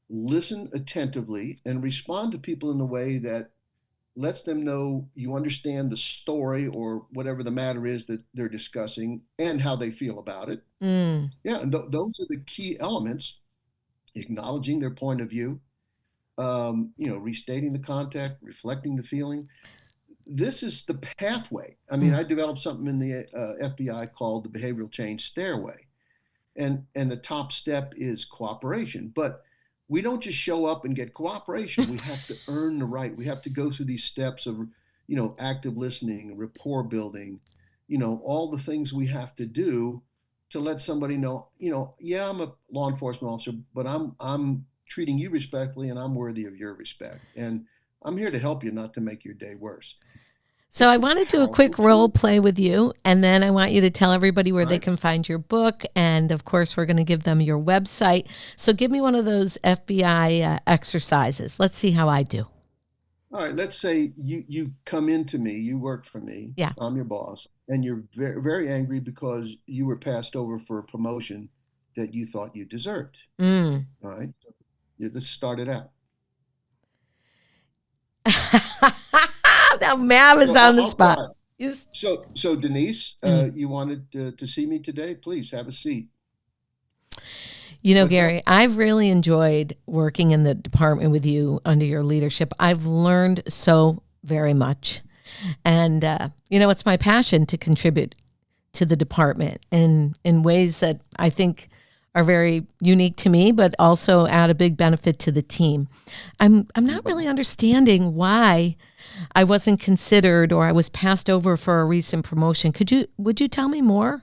Listen attentively and respond to people in a way that lets them know you understand the story or whatever the matter is that they're discussing and how they feel about it. Mm. Yeah, and those are the key elements. Acknowledging their point of view, restating the context, reflecting the feeling. This is the pathway. I mean, Mm. I developed something in the FBI called the behavioral change stairway, and the top step is cooperation. But we don't just show up and get cooperation. We have to earn the right. We have to go through these steps of, active listening, rapport building, all the things we have to do to let somebody know, yeah, I'm a law enforcement officer, but I'm treating you respectfully and I'm worthy of your respect. And I'm here to help you, not to make your day worse. So I It's a want to do a powerful quick role tool. play with you, and then I want you to tell everybody where All they right. can find your book. And of course, we're going to give them your website. So give me one of those FBI exercises. Let's see how I do. All right, let's say you come into me, you work for me, Yeah. I'm your boss, and you're very, very angry because you were passed over for a promotion that you thought you deserved. Mm. All right, yeah, let's start it out. Now, Mav is So on the I'll spot. start. Yes. So Denise, Mm. you wanted to see me today? Please have a seat. You know, What's Gary, up? I've really enjoyed working in the department with you under your leadership. I've learned so very much. And, it's my passion to contribute to the department in ways that I think are very unique to me, but also add a big benefit to the team. I'm not Mhm. really understanding why I wasn't considered or I was passed over for a recent promotion. Would you tell me more?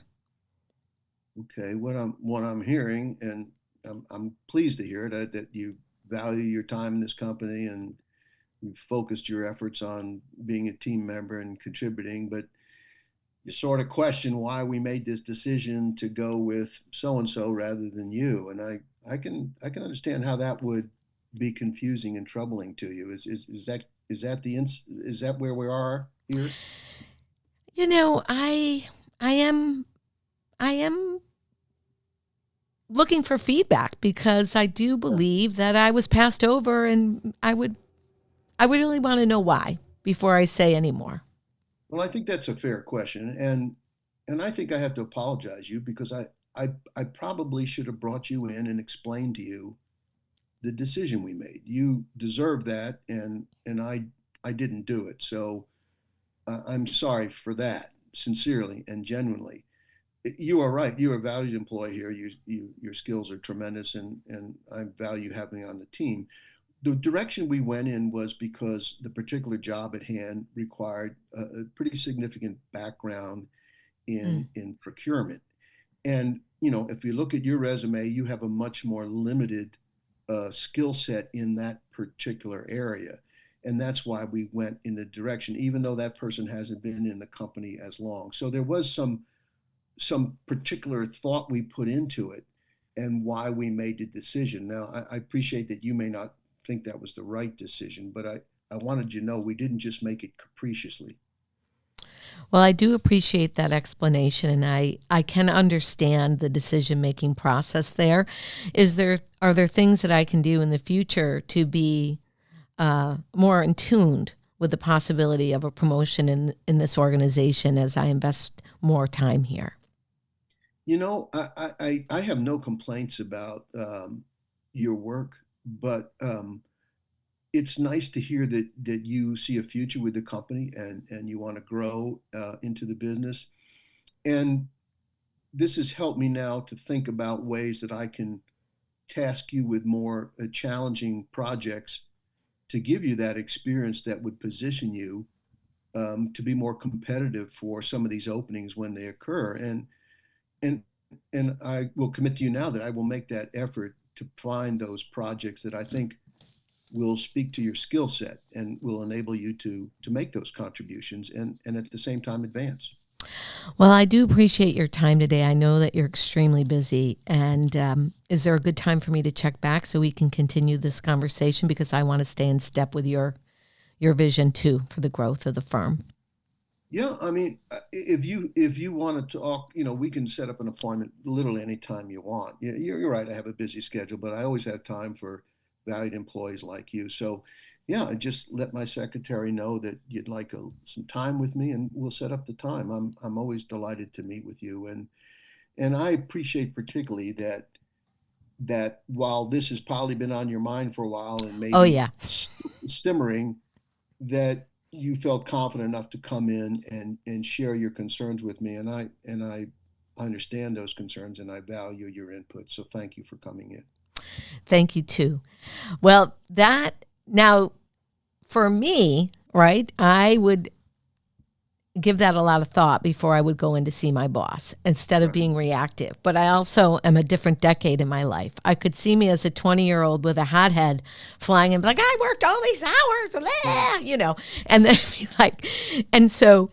Okay, what I'm hearing, and I'm pleased to hear that you value your time in this company and you've focused your efforts on being a team member and contributing, but you sort of question why we made this decision to go with so and so rather than you. And I can understand how that would be confusing and troubling to you. Is that where we are here? You know, I am I am looking for feedback because I do Yeah. believe that I was passed over and I would really want to know why before I say any more. Well, I think that's a fair question, and I think I have to apologize you because I probably should have brought you in and explained to you the decision we made. You deserve that, and I didn't do it. So I'm sorry for that, sincerely and genuinely. You are right. You're a valued employee here. Your skills are tremendous, and I value having you on the team. The direction we went in was because the particular job at hand required a pretty significant background Mm. in procurement. And if you look at your resume, you have a much more limited skill set in that particular area. And that's why we went in the direction, even though that person hasn't been in the company as long. So there was some particular thought we put into it and why we made the decision. Now, I appreciate that you may not think that was the right decision, but I wanted you to know we didn't just make it capriciously. Well, I do appreciate that explanation, and I can understand the decision making process there. Are there things that I can do in the future to be more in tuned with the possibility of a promotion in this organization as I invest more time here? I have no complaints about your work, but it's nice to hear that you see a future with the company and you want to grow into the business. And this has helped me now to think about ways that I can task you with more challenging projects to give you that experience that would position you to be more competitive for some of these openings when they occur. And and I will commit to you now that I will make that effort to find those projects that I think will speak to your skill set and will enable you to make those contributions and at the same time advance. Well, I do appreciate your time today. I know that you're extremely busy. And is there a good time for me to check back so we can continue this conversation? Because I want to stay in step with your vision too for the growth of the firm. Yeah, I mean, if you want to talk, we can set up an appointment literally anytime you want. You're right. I have a busy schedule, but I always have time for valued employees like you. So, yeah, just let my secretary know that you'd like some time with me, and we'll set up the time. I'm always delighted to meet with you, and I appreciate particularly that while this has probably been on your mind for a while and Oh, maybe yeah. simmering, that you felt confident enough to come in and share your concerns with me, and I understand those concerns and I value your input. So thank you for coming in. Thank you too. Well, that now for me, right, I would give that a lot of thought before I would go in to see my boss instead of Right. being reactive. But I also am a different decade in my life. I could see me as a 20-year-old with a hot head flying and be like, I worked all these hours, and then be like, and so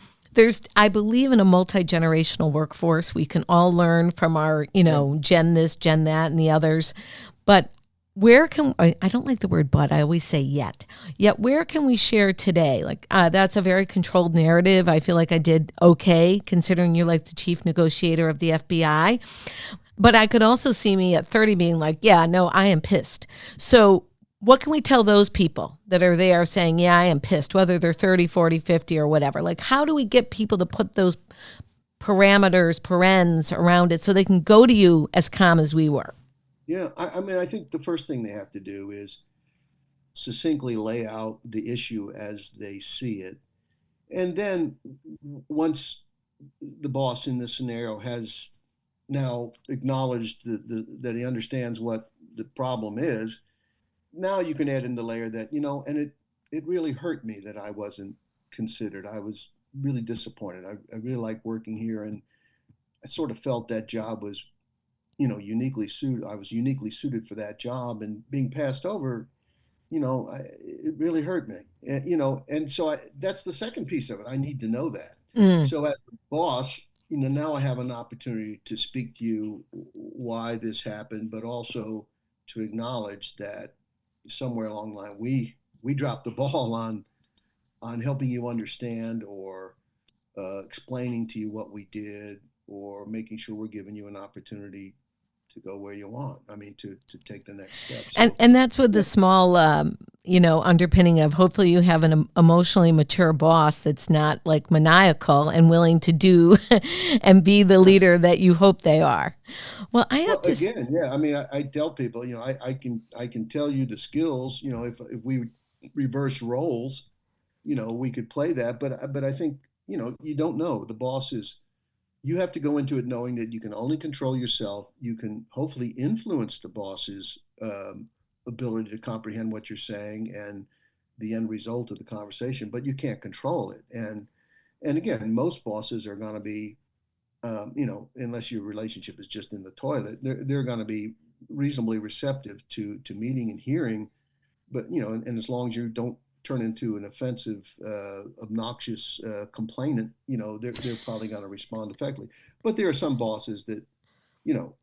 I believe in a multi-generational workforce. We can all learn from our, Yeah. gen this, gen that, and the others. But I don't like the word but, I always say yet where can we share today? Like, that's a very controlled narrative. I feel like I did okay considering you're like the chief negotiator of the FBI. But I could also see me at 30 being like, yeah, no, I am pissed. So what can we tell those people that are there saying, yeah, I am pissed, whether they're 30, 40, 50 or whatever? Like, how do we get people to put those parens around it so they can go to you as calm as we were? Yeah. I mean, I think the first thing they have to do is succinctly lay out the issue as they see it. And then once the boss in this scenario has now acknowledged that he understands what the problem is, now you can add in the layer that, and it really hurt me that I wasn't considered. I was really disappointed. I really like working here, and I sort of felt that job was, uniquely suited. I was uniquely suited for that job, and being passed over, it really hurt me. And so that's the second piece of it. I need to know that. Mm. So as a boss, now I have an opportunity to speak to you why this happened, but also to acknowledge that somewhere along the line we dropped the ball on helping you understand or explaining to you what we did or making sure we're giving you an opportunity to go where you want. I mean, to take the next step. And So, and that's with yeah, the small, underpinning of hopefully you have an emotionally mature boss that's not like maniacal and willing to do and be the yes. leader that you hope they are. Well, I have Well, to. again, yeah. I mean, I tell people, I can tell you the skills. If we reverse roles, we could play that. But I think you don't know. The boss is. You have to go into it knowing that you can only control yourself. You can hopefully influence the boss's ability to comprehend what you're saying and the end result of the conversation, but you can't control it. And again, most bosses are going to be, unless your relationship is just in the toilet, they're going to be reasonably receptive to meeting and hearing. But and as long as you don't turn into an offensive, obnoxious complainant, they're probably going to respond effectively. But there are some bosses that you know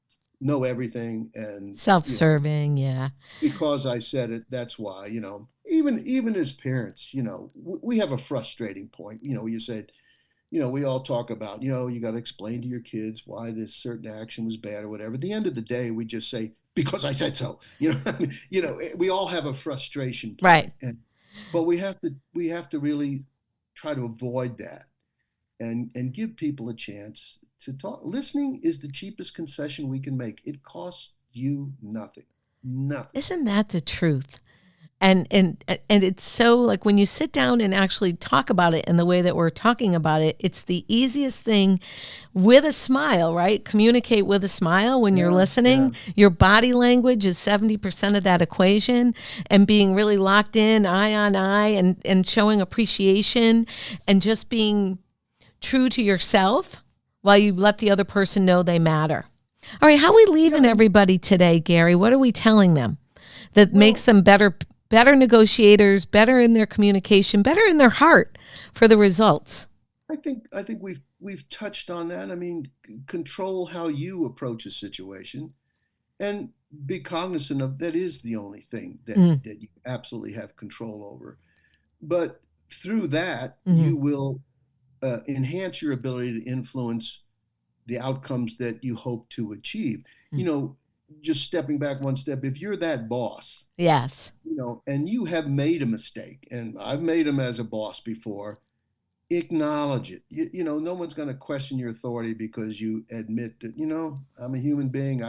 know everything, and Self-serving, yeah. because I said it, that's why. Even as parents, we have a frustrating point. You said, we all talk about, you got to explain to your kids why this certain action was bad or whatever. At the end of the day, we just say, because I said so. We all have a frustration point, Right. but we have to really try to avoid that and give people a chance to talk. Listening is the cheapest concession we can make. It costs you nothing, nothing. Isn't that the truth? And it's so, like, when you sit down and actually talk about it in the way that we're talking about it, it's the easiest thing, with a smile, right? Communicate with a smile when you're listening. Your body language is 70% of that equation, and being really locked in, eye on eye, and showing appreciation and just being true to yourself while you let the other person know they matter. All right, how are we leaving everybody today, Gary? What are we telling them that makes them better negotiators, better in their communication, better in their heart for the results? I think we've touched on that. I mean, control how you approach a situation, and be cognizant of that is the only thing that you absolutely have control over. But through that, you will enhance your ability to influence the outcomes that you hope to achieve. Just stepping back one step, if you're that boss, Yes, and you have made a mistake, and I've made them as a boss before, acknowledge it. No one's going to question your authority because you admit that, I'm a human being.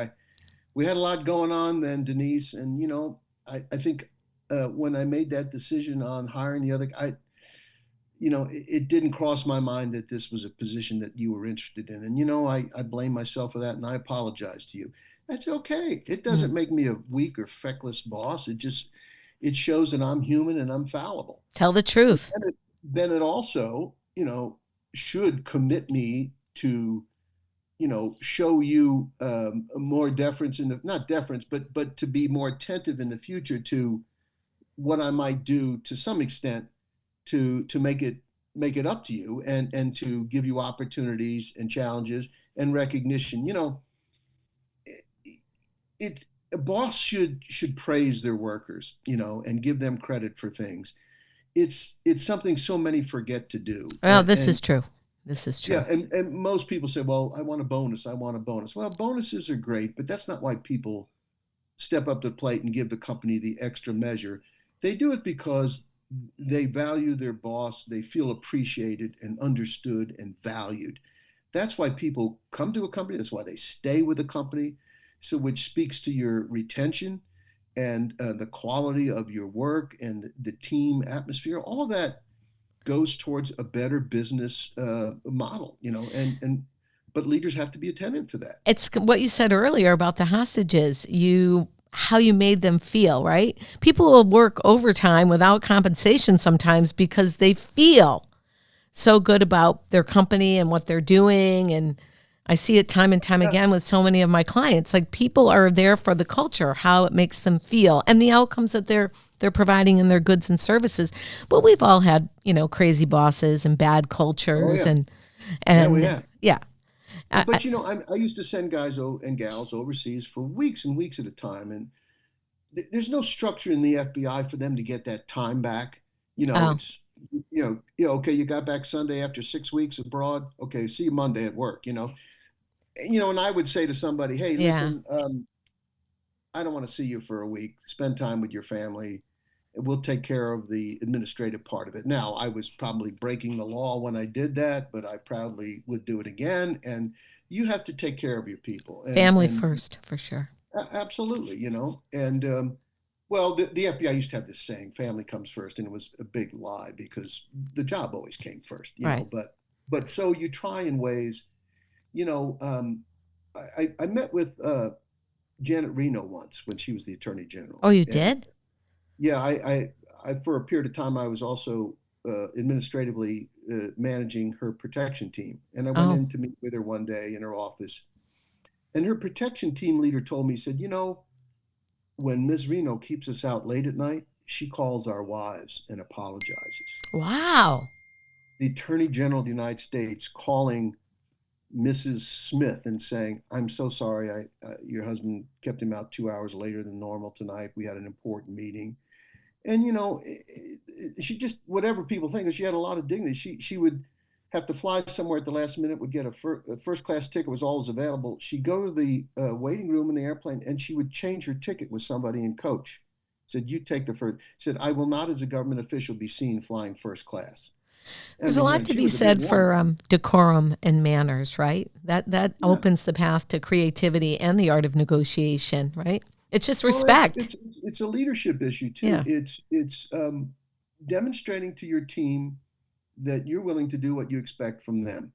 We had a lot going on then, Denise, and I think when I made that decision on hiring the other guy, it didn't cross my mind that this was a position that you were interested in. And, I blame myself for that, and I apologize to you. That's okay. It doesn't make me a weak or feckless boss. It shows that I'm human and I'm fallible. Tell the truth. Then it also, should commit me to, show you more deference not deference, but to be more attentive in the future to what I might do to some extent to make it up to you, and to give you opportunities and challenges and recognition. A boss should praise their workers, and give them credit for things. It's something so many forget to do. Well, this is true. This is true. Yeah, and most people say, well, I want a bonus. I want a bonus. Well, bonuses are great, but that's not why people step up to the plate and give the company the extra measure. They do it because they value their boss. They feel appreciated and understood and valued. That's why people come to a company. That's why they stay with a company. So, which speaks to your retention and the quality of your work and the team atmosphere. All of that goes towards a better business model, but leaders have to be attentive to that. It's what you said earlier about the hostages. How you made them feel, right? People will work overtime without compensation sometimes because they feel so good about their company and what they're doing. And I see it time and time again with so many of my clients. Like, people are there for the culture, how it makes them feel, and the outcomes that they're providing in their goods and services. But we've all had, crazy bosses and bad cultures, and we have. Yeah. But I used to send guys and gals overseas for weeks and weeks at a time, and there's no structure in the FBI for them to get that time back. It's okay, you got back Sunday after 6 weeks abroad. Okay, see you Monday at work. And I would say to somebody, hey, listen, I don't want to see you for a week. Spend time with your family. We'll take care of the administrative part of it. Now, I was probably breaking the law when I did that, but I proudly would do it again. And you have to take care of your people. Family first, for sure. Absolutely, And, well, the FBI used to have this saying, family comes first, and it was a big lie because the job always came first, right. But so you try in ways, I met with Janet Reno once when she was the Attorney General. Oh, you did? Yeah, I for a period of time, I was also administratively managing her protection team. And I went in to meet with her one day in her office. And her protection team leader told me, he said, when Ms. Reno keeps us out late at night, she calls our wives and apologizes. Wow. The Attorney General of the United States calling Mrs. Smith and saying, I'm so sorry, your husband kept him out 2 hours later than normal tonight. We had an important meeting. And, she just, whatever people think, she had a lot of dignity. She would have to fly somewhere at the last minute, would get a first class ticket, was always available. She'd go to the waiting room in the airplane, and she would change her ticket with somebody in coach. Said, you take the first. Said, I will not, as a government official, be seen flying first class. There's a lot to be said for decorum and manners, right? That opens the path to creativity and the art of negotiation, right? It's just Well, respect. it's a leadership issue too. Yeah. It's demonstrating to your team that you're willing to do what you expect from them,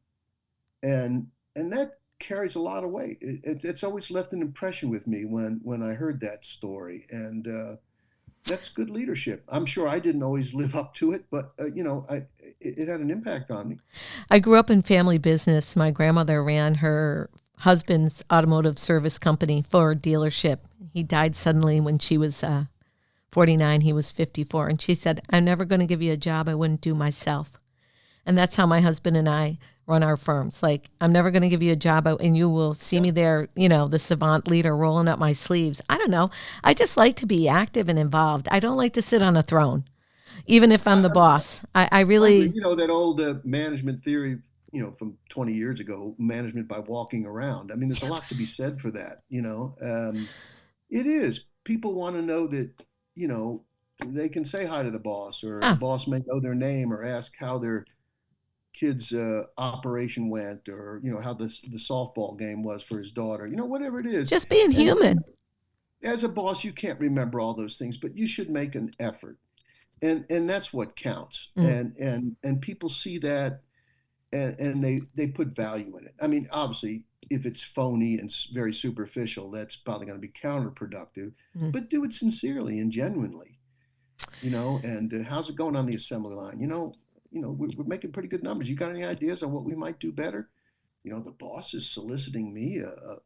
and that carries a lot of weight. It's always left an impression with me when I heard that story, and that's good leadership. I'm sure I didn't always live up to it, but it had an impact on me. I grew up in family business. My grandmother ran her husband's automotive service company, Ford dealership. He died suddenly when she was 49. He was 54. And she said, I'm never going to give you a job I wouldn't do myself. And that's how my husband and I run our firms. Like, I'm never going to give you a job and you will see me there, the savant leader rolling up my sleeves. I don't know. I just like to be active and involved. I don't like to sit on a throne, even if I'm the boss. I really... that old management theory, from 20 years ago, management by walking around. I mean, there's a lot to be said for that, It is. People want to know that, they can say hi to the boss, or the boss may know their name, or ask how their kid's operation went, or how the softball game was for his daughter, whatever it is. Just being human. As a boss, you can't remember all those things, but you should make an effort, and that's what counts. And people see that, and they put value in it. I mean, obviously, if it's phony and very superficial, that's probably going to be counterproductive. But do it sincerely and genuinely. And how's it going on the assembly line? We're making pretty good numbers. You got any ideas on what we might do better? The boss is soliciting me,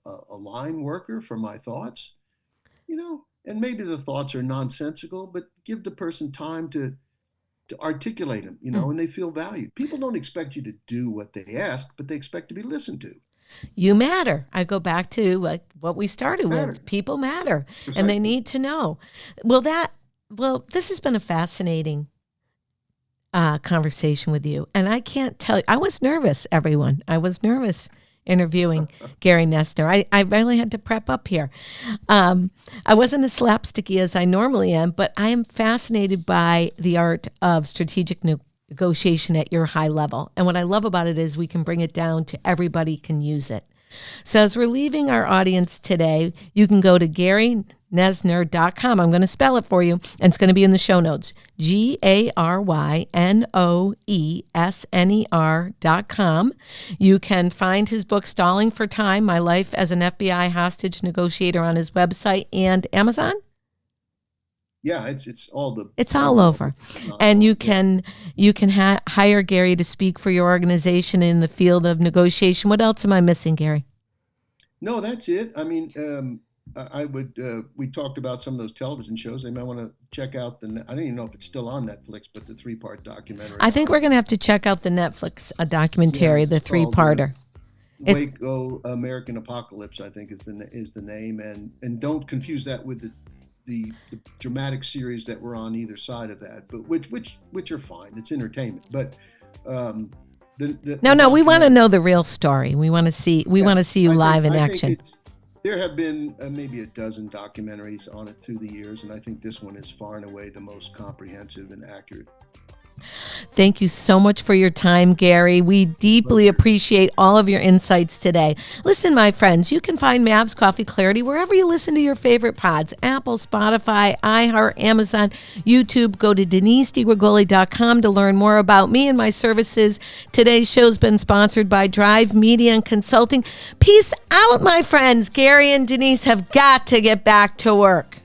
a line worker, for my thoughts. And maybe the thoughts are nonsensical, but give the person time to articulate them, and they feel valued. People don't expect you to do what they ask, but they expect to be listened to. You matter. I go back to what we started with. People matter, and they need to know. Well, this has been a fascinating conversation with you. And I can't tell you, I was nervous, everyone. I was nervous interviewing Gary Noesner. I really had to prep up here. I wasn't as slapsticky as I normally am, but I am fascinated by the art of strategic negotiation at your high level. And what I love about it is we can bring it down to everybody can use it. So as we're leaving our audience today, you can go to GaryNoesner.com. I'm going to spell it for you, and it's going to be in the show notes. GaryNoesner.com. You can find his book, Stalling for Time, My Life as an FBI Hostage Negotiator, on his website and Amazon. Yeah, it's all over. And you can hire Gary to speak for your organization in the field of negotiation. What else am I missing, Gary? No, that's it. I mean, I would. We talked about some of those television shows. They might want to check out I don't even know if it's still on Netflix, but the 3-part documentary. I think we're going to have to check out the Netflix documentary, the 3-parter. Waco American Apocalypse, I think is the name, and don't confuse that with the dramatic series that were on either side of that, but which are fine. It's entertainment, but we want to know the real story. We want to see you live in action. There have been maybe a dozen documentaries on it through the years, and I think this one is far and away the most comprehensive and accurate. Thank you so much for your time, Gary. We deeply appreciate all of your insights today. Listen, my friends, you can find Mavs Coffee Clarity wherever you listen to your favorite pods: Apple, Spotify, iHeart, Amazon, YouTube. Go to DeniseDiGrigoli.com to learn more about me and my services. Today's show's been sponsored by Drive Media and Consulting. Peace out, my friends. Gary and Denise have got to get back to work.